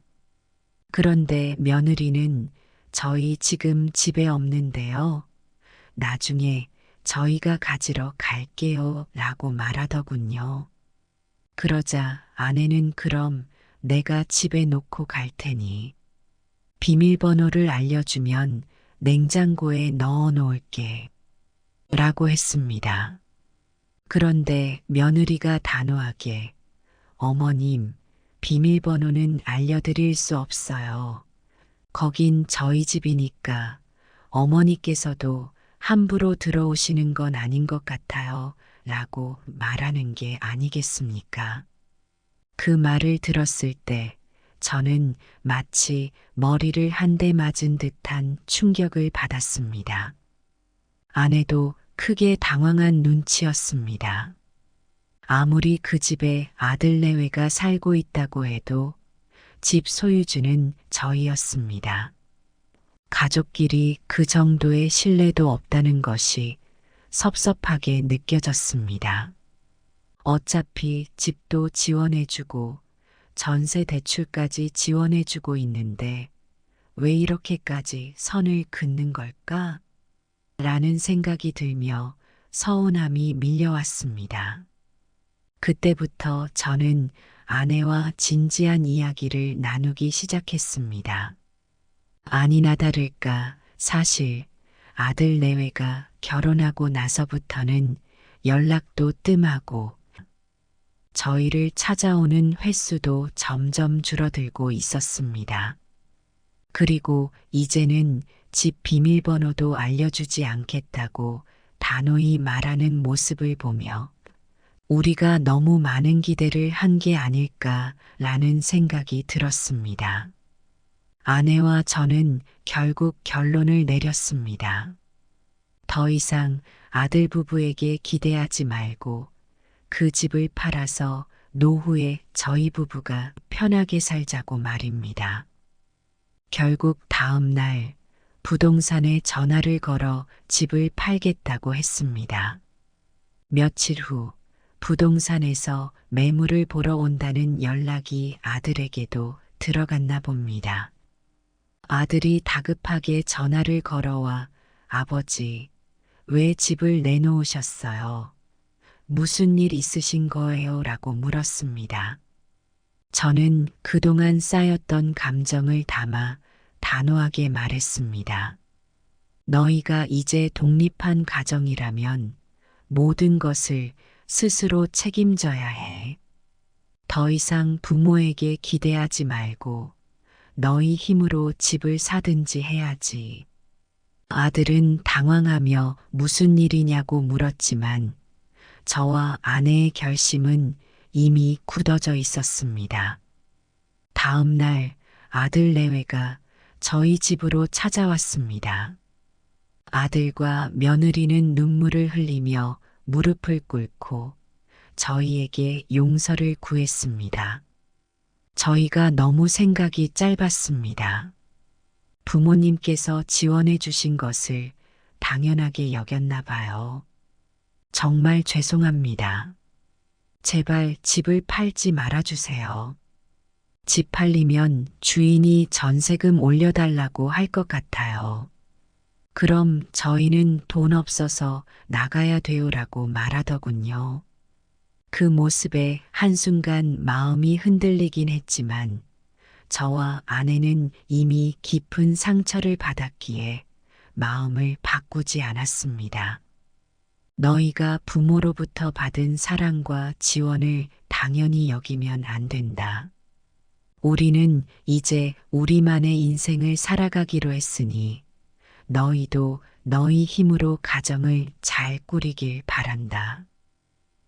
그런데 며느리는 저희 지금 집에 없는데요. 나중에 저희가 가지러 갈게요 라고 말하더군요. 그러자 아내는 그럼 내가 집에 놓고 갈 테니 비밀번호를 알려주면 냉장고에 넣어 놓을게 라고 했습니다. 그런데 며느리가 단호하게 어머님, 비밀번호는 알려드릴 수 없어요. 거긴 저희 집이니까 어머니께서도 함부로 들어오시는 건 아닌 것 같아요. 라고 말하는 게 아니겠습니까? 그 말을 들었을 때 저는 마치 머리를 한 대 맞은 듯한 충격을 받았습니다. 아내도 크게 당황한 눈치였습니다. 아무리 그 집에 아들 내외가 살고 있다고 해도 집 소유주는 저희였습니다. 가족끼리 그 정도의 신뢰도 없다는 것이 섭섭하게 느껴졌습니다. 어차피 집도 지원해주고 전세 대출까지 지원해주고 있는데 왜 이렇게까지 선을 긋는 걸까? 라는 생각이 들며 서운함이 밀려왔습니다. 그때부터 저는 아내와 진지한 이야기를 나누기 시작했습니다. 아니나 다를까 사실 아들 내외가 결혼하고 나서부터는 연락도 뜸하고 저희를 찾아오는 횟수도 점점 줄어들고 있었습니다. 그리고 이제는 집 비밀번호도 알려주지 않겠다고 단호히 말하는 모습을 보며 우리가 너무 많은 기대를 한 게 아닐까라는 생각이 들었습니다. 아내와 저는 결국 결론을 내렸습니다. 더 이상 아들 부부에게 기대하지 말고 그 집을 팔아서 노후에 저희 부부가 편하게 살자고 말입니다. 결국 다음 날 부동산에 전화를 걸어 집을 팔겠다고 했습니다. 며칠 후 부동산에서 매물을 보러 온다는 연락이 아들에게도 들어갔나 봅니다. 아들이 다급하게 전화를 걸어와 아버지, 왜 집을 내놓으셨어요? 무슨 일 있으신 거예요? 라고 물었습니다. 저는 그동안 쌓였던 감정을 담아 단호하게 말했습니다. 너희가 이제 독립한 가정이라면 모든 것을 스스로 책임져야 해. 더 이상 부모에게 기대하지 말고 너희 힘으로 집을 사든지 해야지. 아들은 당황하며 무슨 일이냐고 물었지만 저와 아내의 결심은 이미 굳어져 있었습니다. 다음 날 아들 내외가 저희 집으로 찾아왔습니다. 아들과 며느리는 눈물을 흘리며 무릎을 꿇고 저희에게 용서를 구했습니다. 저희가 너무 생각이 짧았습니다. 부모님께서 지원해 주신 것을 당연하게 여겼나 봐요. 정말 죄송합니다. 제발 집을 팔지 말아주세요. 집 팔리면 주인이 전세금 올려달라고 할 것 같아요. 그럼 저희는 돈 없어서 나가야 돼요라고 말하더군요. 그 모습에 한순간 마음이 흔들리긴 했지만 저와 아내는 이미 깊은 상처를 받았기에 마음을 바꾸지 않았습니다. 너희가 부모로부터 받은 사랑과 지원을 당연히 여기면 안 된다. 우리는 이제 우리만의 인생을 살아가기로 했으니 너희도 너희 힘으로 가정을 잘 꾸리길 바란다.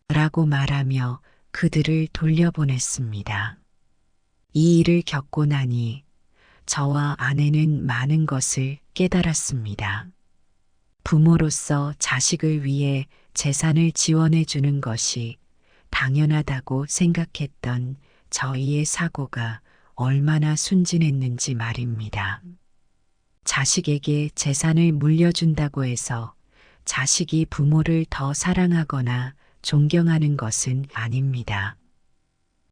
라고 말하며 그들을 돌려보냈습니다. 이 일을 겪고 나니 저와 아내는 많은 것을 깨달았습니다. 부모로서 자식을 위해 재산을 지원해 주는 것이 당연하다고 생각했던 저희의 사고가 얼마나 순진했는지 말입니다. 자식에게 재산을 물려준다고 해서 자식이 부모를 더 사랑하거나 존경하는 것은 아닙니다.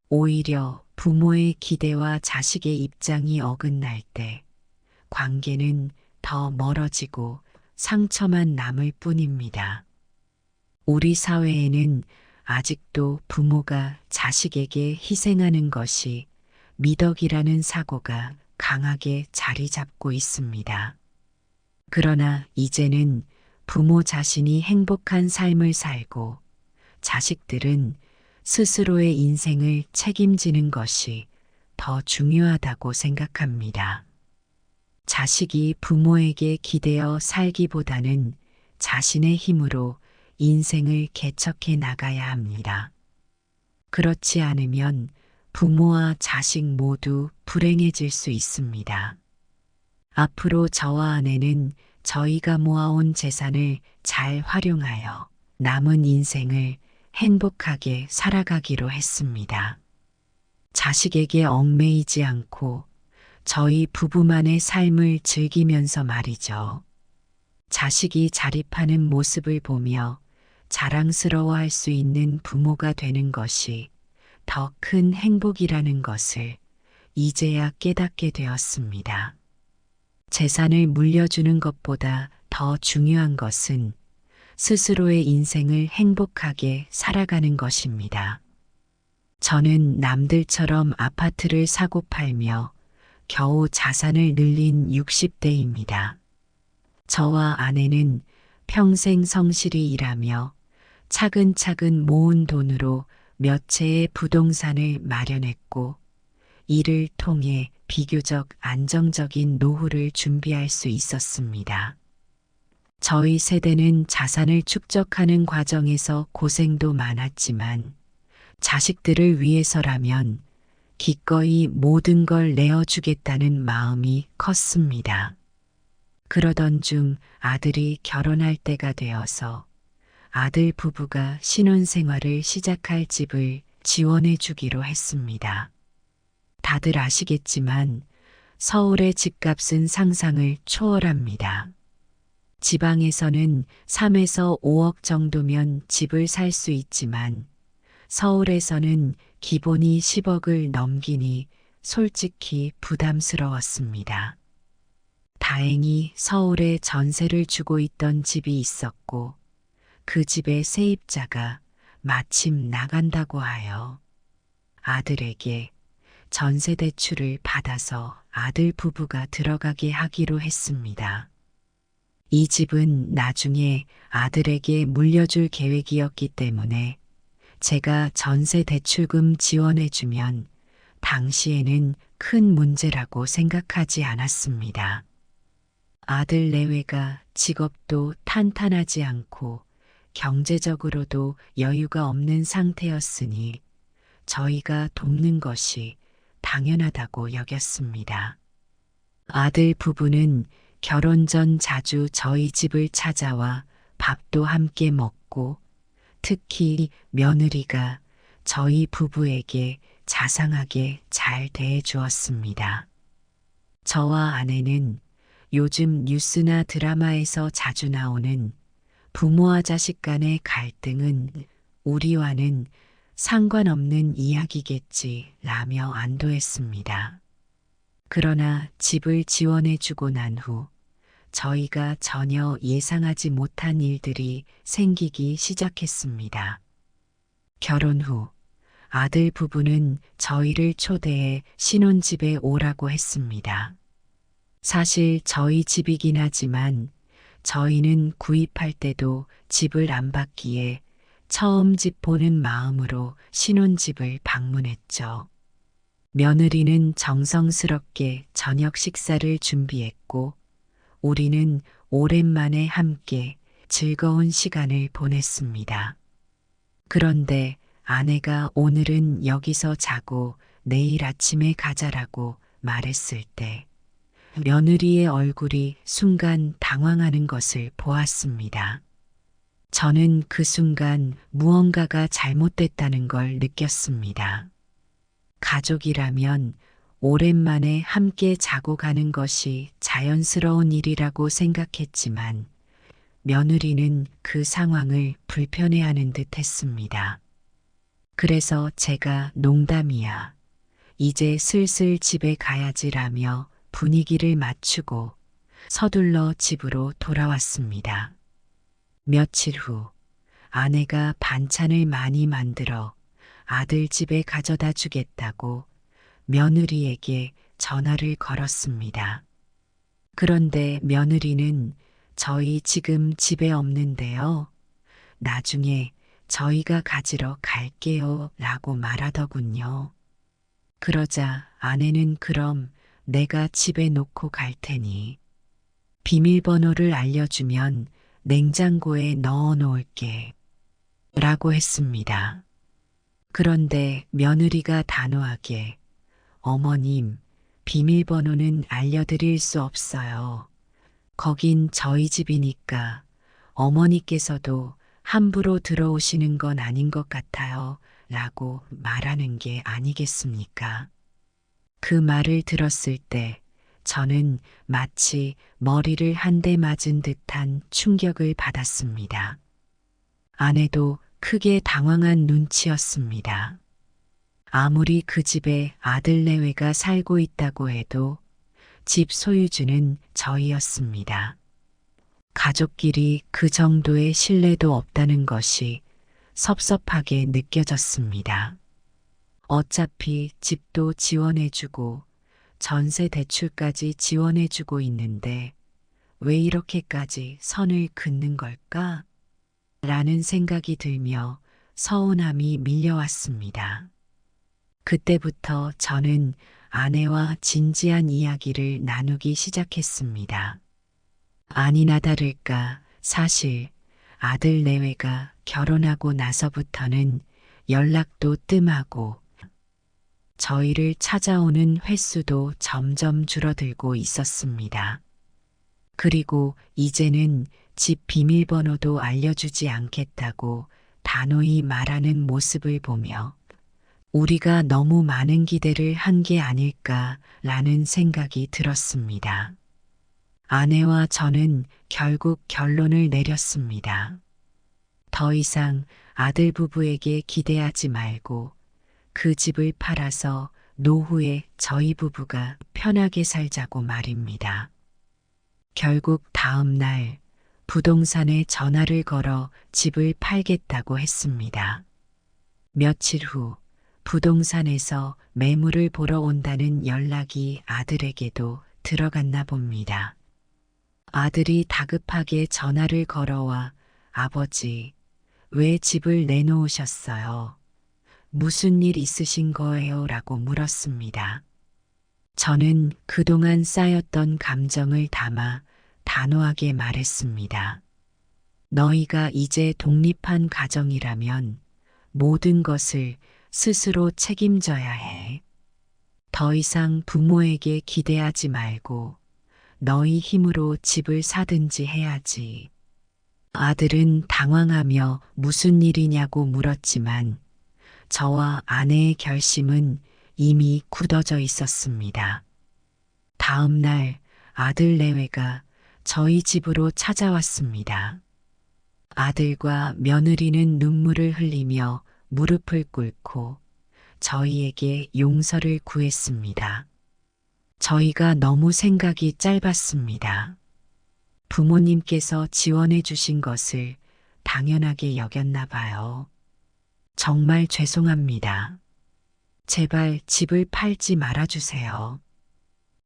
오히려 부모의 기대와 자식의 입장이 어긋날 때 관계는 더 멀어지고 상처만 남을 뿐입니다. 우리 사회에는 아직도 부모가 자식에게 희생하는 것이 미덕이라는 사고가 강하게 자리 잡고 있습니다. 그러나 이제는 부모 자신이 행복한 삶을 살고 자식들은 스스로의 인생을 책임지는 것이 더 중요하다고 생각합니다. 자식이 부모에게 기대어 살기보다는 자신의 힘으로 인생을 개척해 나가야 합니다. 그렇지 않으면 부모와 자식 모두 불행해질 수 있습니다. 앞으로 저와 아내는 저희가 모아온 재산을 잘 활용하여 남은 인생을 행복하게 살아가기로 했습니다. 자식에게 얽매이지 않고 저희 부부만의 삶을 즐기면서 말이죠. 자식이 자립하는 모습을 보며 자랑스러워할 수 있는 부모가 되는 것이 더 큰 행복이라는 것을 이제야 깨닫게 되었습니다. 재산을 물려주는 것보다 더 중요한 것은 스스로의 인생을 행복하게 살아가는 것입니다. 저는 남들처럼 아파트를 사고 팔며 겨우 자산을 늘린 60대입니다. 저와 아내는 평생 성실히 일하며 차근차근 모은 돈으로 몇 채의 부동산을 마련했고 이를 통해 비교적 안정적인 노후를 준비할 수 있었습니다. 저희 세대는 자산을 축적하는 과정에서 고생도 많았지만 자식들을 위해서라면 기꺼이 모든 걸 내어주겠다는 마음이 컸습니다. 그러던 중 아들이 결혼할 때가 되어서 아들 부부가 신혼생활을 시작할 집을 지원해 주기로 했습니다. 다들 아시겠지만 서울의 집값은 상상을 초월합니다. 지방에서는 3에서 5억 정도면 집을 살 수 있지만 서울에서는 기본이 10억을 넘기니 솔직히 부담스러웠습니다. 다행히 서울에 전세를 주고 있던 집이 있었고 그 집의 세입자가 마침 나간다고 하여 아들에게 전세 대출을 받아서 아들 부부가 들어가게 하기로 했습니다. 이 집은 나중에 아들에게 물려줄 계획이었기 때문에 제가 전세 대출금 지원해주면 당시에는 큰 문제라고 생각하지 않았습니다. 아들 내외가 직업도 탄탄하지 않고 경제적으로도 여유가 없는 상태였으니 저희가 돕는 것이 당연하다고 여겼습니다. 아들 부부는 결혼 전 자주 저희 집을 찾아와 밥도 함께 먹고 특히 며느리가 저희 부부에게 자상하게 잘 대해 주었습니다. 저와 아내는 요즘 뉴스나 드라마에서 자주 나오는 부모와 자식 간의 갈등은 우리와는 상관없는 이야기겠지 라며 안도했습니다. 그러나 집을 지원해주고 난 후 저희가 전혀 예상하지 못한 일들이 생기기 시작했습니다. 결혼 후 아들 부부는 저희를 초대해 신혼집에 오라고 했습니다. 사실 저희 집이긴 하지만 저희는 구입할 때도 집을 안 받기에 처음 집 보는 마음으로 신혼집을 방문했죠. 며느리는 정성스럽게 저녁 식사를 준비했고 우리는 오랜만에 함께 즐거운 시간을 보냈습니다. 그런데 아내가 오늘은 여기서 자고 내일 아침에 가자라고 말했을 때 며느리의 얼굴이 순간 당황하는 것을 보았습니다. 저는 그 순간 무언가가 잘못됐다는 걸 느꼈습니다. 가족이라면 오랜만에 함께 자고 가는 것이 자연스러운 일이라고 생각했지만 며느리는 그 상황을 불편해하는 듯 했습니다. 그래서 제가 농담이야. 이제 슬슬 집에 가야지라며 분위기를 맞추고 서둘러 집으로 돌아왔습니다. 며칠 후 아내가 반찬을 많이 만들어 아들 집에 가져다 주겠다고 며느리에게 전화를 걸었습니다. 그런데 며느리는 저희 지금 집에 없는데요. 나중에 저희가 가지러 갈게요 라고 말하더군요. 그러자 아내는 그럼 내가 집에 놓고 갈 테니 비밀번호를 알려주면 냉장고에 넣어 놓을게 라고 했습니다. 그런데 며느리가 단호하게 어머님, 비밀번호는 알려드릴 수 없어요. 거긴 저희 집이니까 어머니께서도 함부로 들어오시는 건 아닌 것 같아요. 라고 말하는 게 아니겠습니까? 그 말을 들었을 때 저는 마치 머리를 한 대 맞은 듯한 충격을 받았습니다. 아내도 크게 당황한 눈치였습니다. 아무리 그 집에 아들 내외가 살고 있다고 해도 집 소유주는 저희였습니다. 가족끼리 그 정도의 신뢰도 없다는 것이 섭섭하게 느껴졌습니다. 어차피 집도 지원해주고 전세 대출까지 지원해주고 있는데 왜 이렇게까지 선을 긋는 걸까? 라는 생각이 들며 서운함이 밀려왔습니다. 그때부터 저는 아내와 진지한 이야기를 나누기 시작했습니다. 아니나 다를까 사실 아들 내외가 결혼하고 나서부터는 연락도 뜸하고 저희를 찾아오는 횟수도 점점 줄어들고 있었습니다. 그리고 이제는 집 비밀번호도 알려주지 않겠다고 단호히 말하는 모습을 보며 우리가 너무 많은 기대를 한 게 아닐까라는 생각이 들었습니다. 아내와 저는 결국 결론을 내렸습니다. 더 이상 아들 부부에게 기대하지 말고 그 집을 팔아서 노후에 저희 부부가 편하게 살자고 말입니다. 결국 다음 날 부동산에 전화를 걸어 집을 팔겠다고 했습니다. 며칠 후 부동산에서 매물을 보러 온다는 연락이 아들에게도 들어갔나 봅니다. 아들이 다급하게 전화를 걸어와 아버지, 왜 집을 내놓으셨어요? 무슨 일 있으신 거예요? 라고 물었습니다. 저는 그동안 쌓였던 감정을 담아 단호하게 말했습니다. 너희가 이제 독립한 가정이라면 모든 것을 스스로 책임져야 해. 더 이상 부모에게 기대하지 말고 너희 힘으로 집을 사든지 해야지. 아들은 당황하며 무슨 일이냐고 물었지만 저와 아내의 결심은 이미 굳어져 있었습니다. 다음 날 아들 내외가 저희 집으로 찾아왔습니다. 아들과 며느리는 눈물을 흘리며 무릎을 꿇고 저희에게 용서를 구했습니다. 저희가 너무 생각이 짧았습니다. 부모님께서 지원해 주신 것을 당연하게 여겼나 봐요. 정말 죄송합니다. 제발 집을 팔지 말아주세요.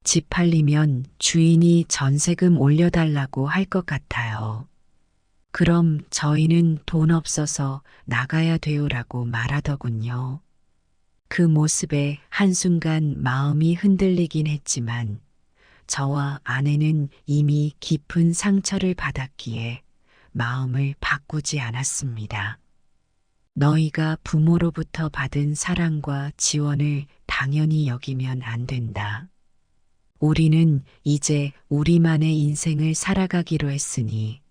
집 팔리면 주인이 전세금 올려달라고 할 것 같아요. 그럼 저희는 돈 없어서 나가야 돼요라고 말하더군요. 그 모습에 한순간 마음이 흔들리긴 했지만 저와 아내는 이미 깊은 상처를 받았기에 마음을 바꾸지 않았습니다. 너희가 부모로부터 받은 사랑과 지원을 당연히 여기면 안 된다. 우리는 이제 우리만의 인생을 살아가기로 했으니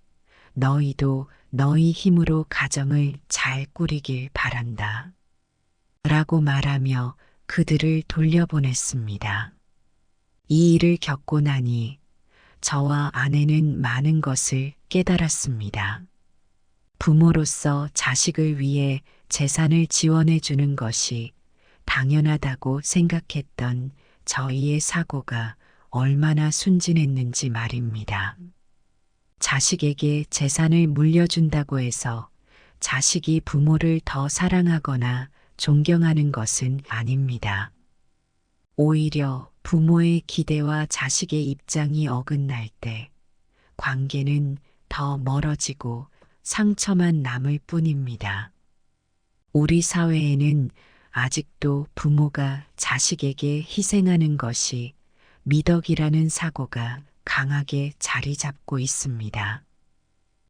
너희도 너희 힘으로 가정을 잘 꾸리길 바란다. 라고 말하며 그들을 돌려보냈습니다. 이 일을 겪고 나니 저와 아내는 많은 것을 깨달았습니다. 부모로서 자식을 위해 재산을 지원해 주는 것이 당연하다고 생각했던 저희의 사고가 얼마나 순진했는지 말입니다. 자식에게 재산을 물려준다고 해서 자식이 부모를 더 사랑하거나 존경하는 것은 아닙니다. 오히려 부모의 기대와 자식의 입장이 어긋날 때 관계는 더 멀어지고 상처만 남을 뿐입니다. 우리 사회에는 아직도 부모가 자식에게 희생하는 것이 미덕이라는 사고가 강하게 자리 잡고 있습니다.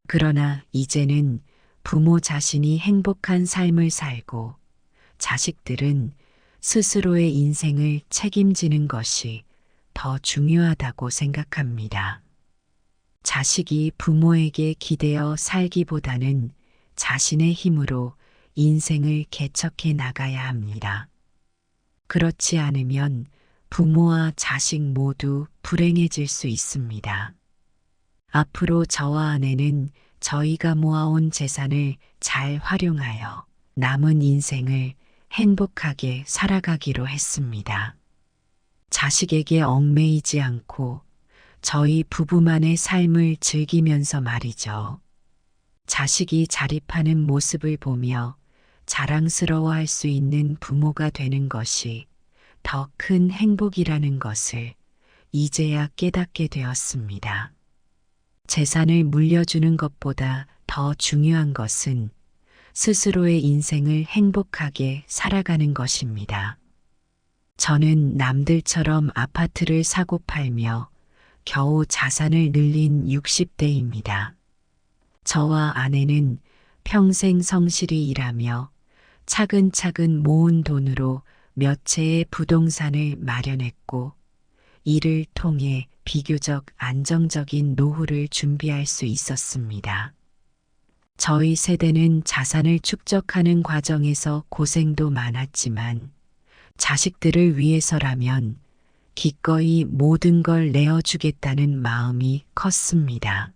그러나 이제는 부모 자신이 행복한 삶을 살고 자식들은 스스로의 인생을 책임지는 것이 더 중요하다고 생각합니다. 자식이 부모에게 기대어 살기보다는 자신의 힘으로 인생을 개척해 나가야 합니다. 그렇지 않으면 부모와 자식 모두 불행해질 수 있습니다. 앞으로 저와 아내는 저희가 모아온 재산을 잘 활용하여 남은 인생을 행복하게 살아가기로 했습니다. 자식에게 얽매이지 않고 저희 부부만의 삶을 즐기면서 말이죠. 자식이 자립하는 모습을 보며 자랑스러워할 수 있는 부모가 되는 것이 더 큰 행복이라는 것을 이제야 깨닫게 되었습니다. 재산을 물려주는 것보다 더 중요한 것은 스스로의 인생을 행복하게 살아가는 것입니다. 저는 남들처럼 아파트를 사고 팔며 겨우 자산을 늘린 60대입니다. 저와 아내는 평생 성실히 일하며 차근차근 모은 돈으로 몇 채의 부동산을 마련했고 이를 통해 비교적 안정적인 노후를 준비할 수 있었습니다. 저희 세대는 자산을 축적하는 과정에서 고생도 많았지만 자식들을 위해서라면 기꺼이 모든 걸 내어주겠다는 마음이 컸습니다.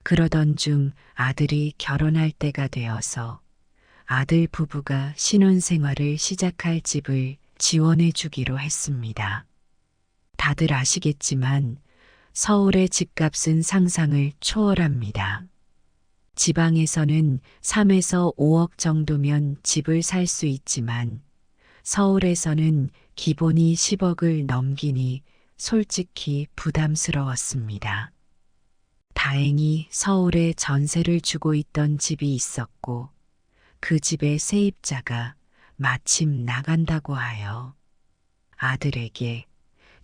그러던 중 아들이 결혼할 때가 되어서 아들 부부가 신혼생활을 시작할 집을 지원해 주기로 했습니다. 다들 아시겠지만 서울의 집값은 상상을 초월합니다. 지방에서는 3에서 5억 정도면 집을 살 수 있지만 서울에서는 기본이 10억을 넘기니 솔직히 부담스러웠습니다. 다행히 서울에 전세를 주고 있던 집이 있었고 그 집의 세입자가 마침 나간다고 하여 아들에게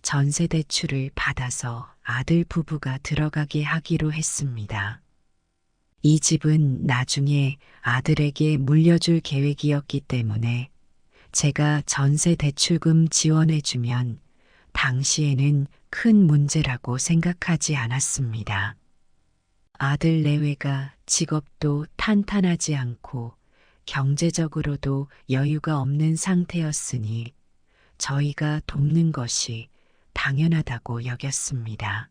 전세 대출을 받아서 아들 부부가 들어가게 하기로 했습니다. 이 집은 나중에 아들에게 물려줄 계획이었기 때문에 제가 전세 대출금 지원해주면 당시에는 큰 문제라고 생각하지 않았습니다. 아들 내외가 직업도 탄탄하지 않고 경제적으로도 여유가 없는 상태였으니 저희가 돕는 것이 당연하다고 여겼습니다.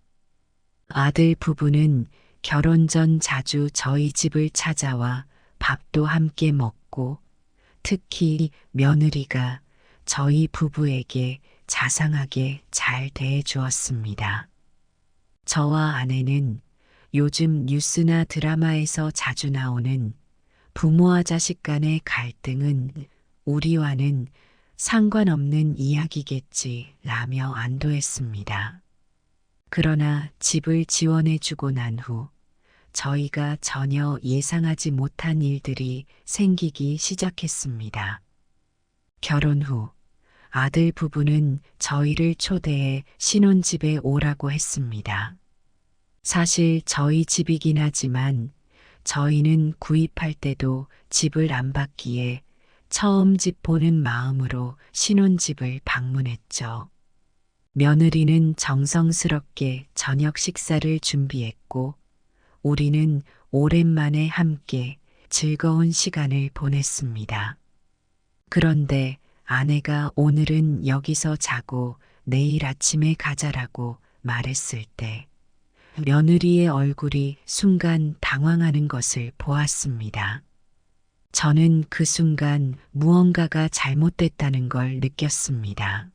아들 부부는 결혼 전 자주 저희 집을 찾아와 밥도 함께 먹고 특히 며느리가 저희 부부에게 자상하게 잘 대해 주었습니다. 저와 아내는 요즘 뉴스나 드라마에서 자주 나오는 부모와 자식 간의 갈등은 우리와는 상관없는 이야기겠지 라며 안도했습니다. 그러나 집을 지원해 주고 난 후 저희가 전혀 예상하지 못한 일들이 생기기 시작했습니다. 결혼 후 아들 부부는 저희를 초대해 신혼집에 오라고 했습니다. 사실 저희 집이긴 하지만 저희는 구입할 때도 집을 안 받기에 처음 집 보는 마음으로 신혼집을 방문했죠. 며느리는 정성스럽게 저녁 식사를 준비했고 우리는 오랜만에 함께 즐거운 시간을 보냈습니다. 그런데 아내가 오늘은 여기서 자고 내일 아침에 가자라고 말했을 때 며느리의 얼굴이 순간 당황하는 것을 보았습니다. 저는 그 순간 무언가가 잘못됐다는 걸 느꼈습니다.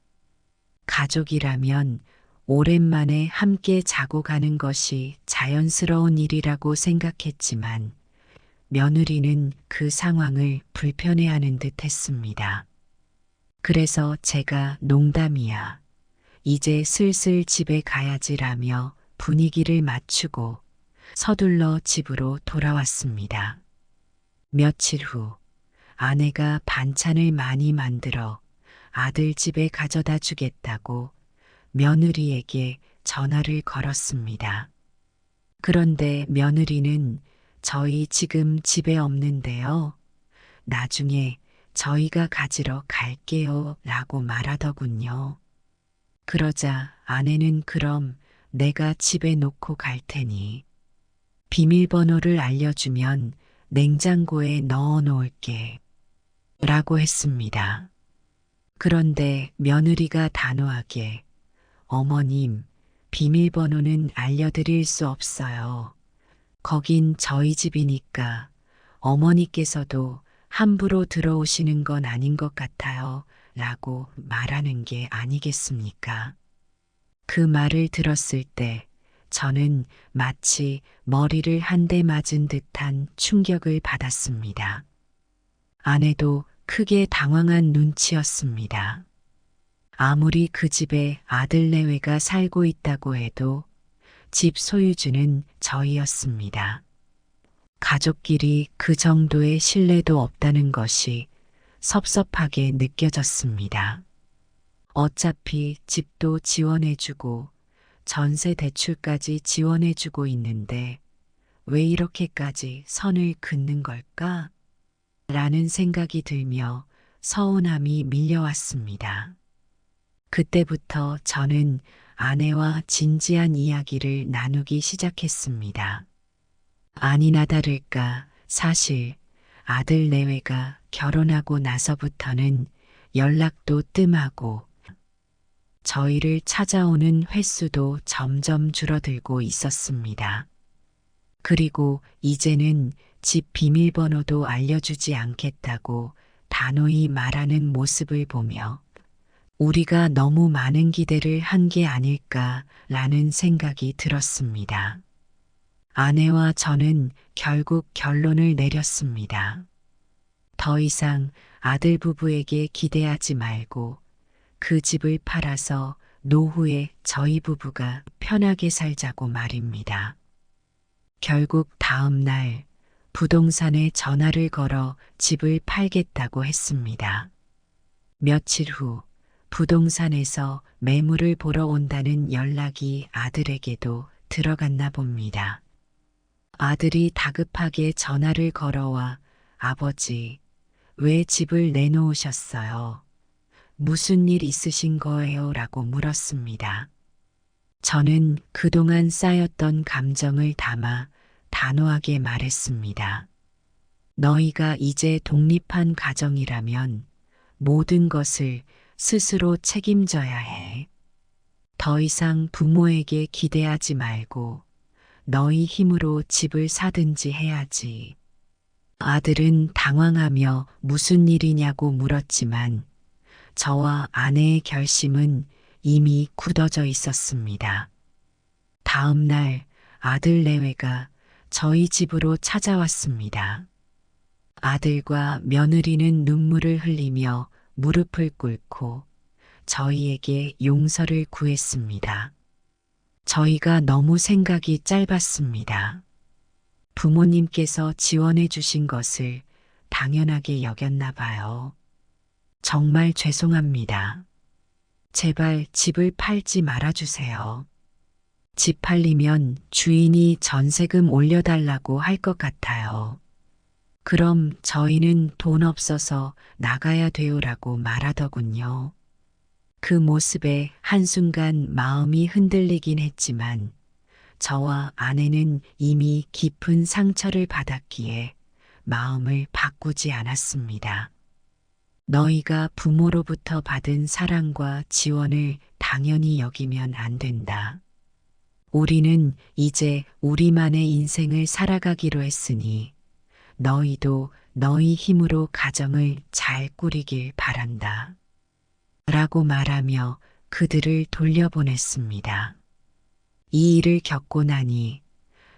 가족이라면 오랜만에 함께 자고 가는 것이 자연스러운 일이라고 생각했지만 며느리는 그 상황을 불편해하는 듯 했습니다. 그래서 제가 농담이야. 이제 슬슬 집에 가야지라며 분위기를 맞추고 서둘러 집으로 돌아왔습니다. 며칠 후 아내가 반찬을 많이 만들어 아들 집에 가져다 주겠다고 며느리에게 전화를 걸었습니다. 그런데 며느리는 저희 지금 집에 없는데요. 나중에 저희가 가지러 갈게요 라고 말하더군요. 그러자 아내는 그럼 내가 집에 놓고 갈 테니 비밀번호를 알려주면 냉장고에 넣어 놓을게 라고 했습니다. 그런데 며느리가 단호하게 어머님, 비밀번호는 알려드릴 수 없어요. 거긴 저희 집이니까 어머니께서도 함부로 들어오시는 건 아닌 것 같아요. 라고 말하는 게 아니겠습니까? 그 말을 들었을 때 저는 마치 머리를 한 대 맞은 듯한 충격을 받았습니다. 아내도 크게 당황한 눈치였습니다. 아무리 그 집에 아들 내외가 살고 있다고 해도 집 소유주는 저희였습니다. 가족끼리 그 정도의 신뢰도 없다는 것이 섭섭하게 느껴졌습니다. 어차피 집도 지원해주고 전세 대출까지 지원해주고 있는데 왜 이렇게까지 선을 긋는 걸까? 라는 생각이 들며 서운함이 밀려왔습니다. 그때부터 저는 아내와 진지한 이야기를 나누기 시작했습니다. 아니나 다를까 사실 아들 내외가 결혼하고 나서부터는 연락도 뜸하고 저희를 찾아오는 횟수도 점점 줄어들고 있었습니다. 그리고 이제는 집 비밀번호도 알려주지 않겠다고 단호히 말하는 모습을 보며 우리가 너무 많은 기대를 한 게 아닐까라는 생각이 들었습니다. 아내와 저는 결국 결론을 내렸습니다. 더 이상 아들 부부에게 기대하지 말고 그 집을 팔아서 노후에 저희 부부가 편하게 살자고 말입니다. 결국 다음 날 부동산에 전화를 걸어 집을 팔겠다고 했습니다. 며칠 후 부동산에서 매물을 보러 온다는 연락이 아들에게도 들어갔나 봅니다. 아들이 다급하게 전화를 걸어와 아버지, 왜 집을 내놓으셨어요? 무슨 일 있으신 거예요? 라고 물었습니다. 저는 그동안 쌓였던 감정을 담아 단호하게 말했습니다. 너희가 이제 독립한 가정이라면 모든 것을 스스로 책임져야 해. 더 이상 부모에게 기대하지 말고 너희 힘으로 집을 사든지 해야지. 아들은 당황하며 무슨 일이냐고 물었지만 저와 아내의 결심은 이미 굳어져 있었습니다. 다음 날 아들 내외가 저희 집으로 찾아왔습니다. 아들과 며느리는 눈물을 흘리며 무릎을 꿇고 저희에게 용서를 구했습니다. 저희가 너무 생각이 짧았습니다. 부모님께서 지원해 주신 것을 당연하게 여겼나 봐요. 정말 죄송합니다. 제발 집을 팔지 말아주세요. 집 팔리면 주인이 전세금 올려달라고 할 것 같아요. 그럼 저희는 돈 없어서 나가야 돼요라고 말하더군요. 그 모습에 한순간 마음이 흔들리긴 했지만 저와 아내는 이미 깊은 상처를 받았기에 마음을 바꾸지 않았습니다. 너희가 부모로부터 받은 사랑과 지원을 당연히 여기면 안 된다. 우리는 이제 우리만의 인생을 살아가기로 했으니 너희도 너희 힘으로 가정을 잘 꾸리길 바란다. 라고 말하며 그들을 돌려보냈습니다. 이 일을 겪고 나니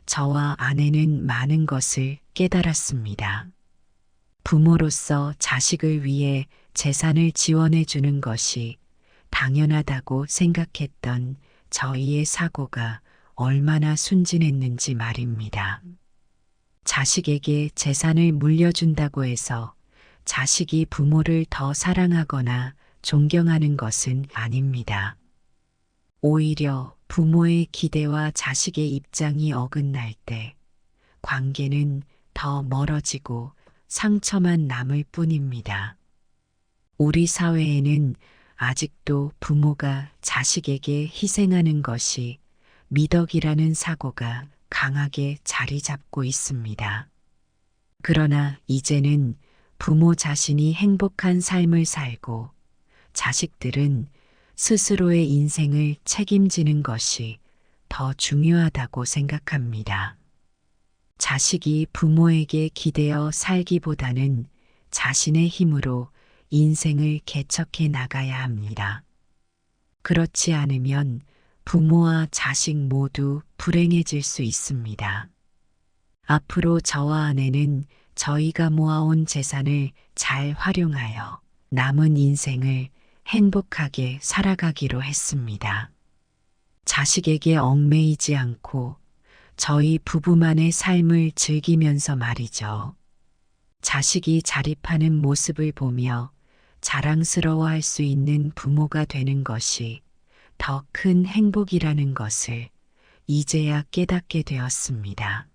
저와 아내는 많은 것을 깨달았습니다. 부모로서 자식을 위해 재산을 지원해 주는 것이 당연하다고 생각했던 저희의 사고가 얼마나 순진했는지 말입니다. 자식에게 재산을 물려준다고 해서 자식이 부모를 더 사랑하거나 존경하는 것은 아닙니다. 오히려 부모의 기대와 자식의 입장이 어긋날 때 관계는 더 멀어지고 상처만 남을 뿐입니다. 우리 사회에는 아직도 부모가 자식에게 희생하는 것이 미덕이라는 사고가 강하게 자리 잡고 있습니다. 그러나 이제는 부모 자신이 행복한 삶을 살고 자식들은 스스로의 인생을 책임지는 것이 더 중요하다고 생각합니다. 자식이 부모에게 기대어 살기보다는 자신의 힘으로 인생을 개척해 나가야 합니다. 그렇지 않으면 부모와 자식 모두 불행해질 수 있습니다. 앞으로 저와 아내는 저희가 모아온 재산을 잘 활용하여 남은 인생을 행복하게 살아가기로 했습니다. 자식에게 얽매이지 않고 저희 부부만의 삶을 즐기면서 말이죠. 자식이 자립하는 모습을 보며 자랑스러워할 수 있는 부모가 되는 것이 더 큰 행복이라는 것을 이제야 깨닫게 되었습니다.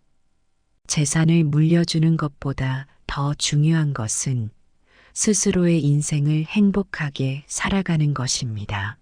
재산을 물려주는 것보다 더 중요한 것은 스스로의 인생을 행복하게 살아가는 것입니다.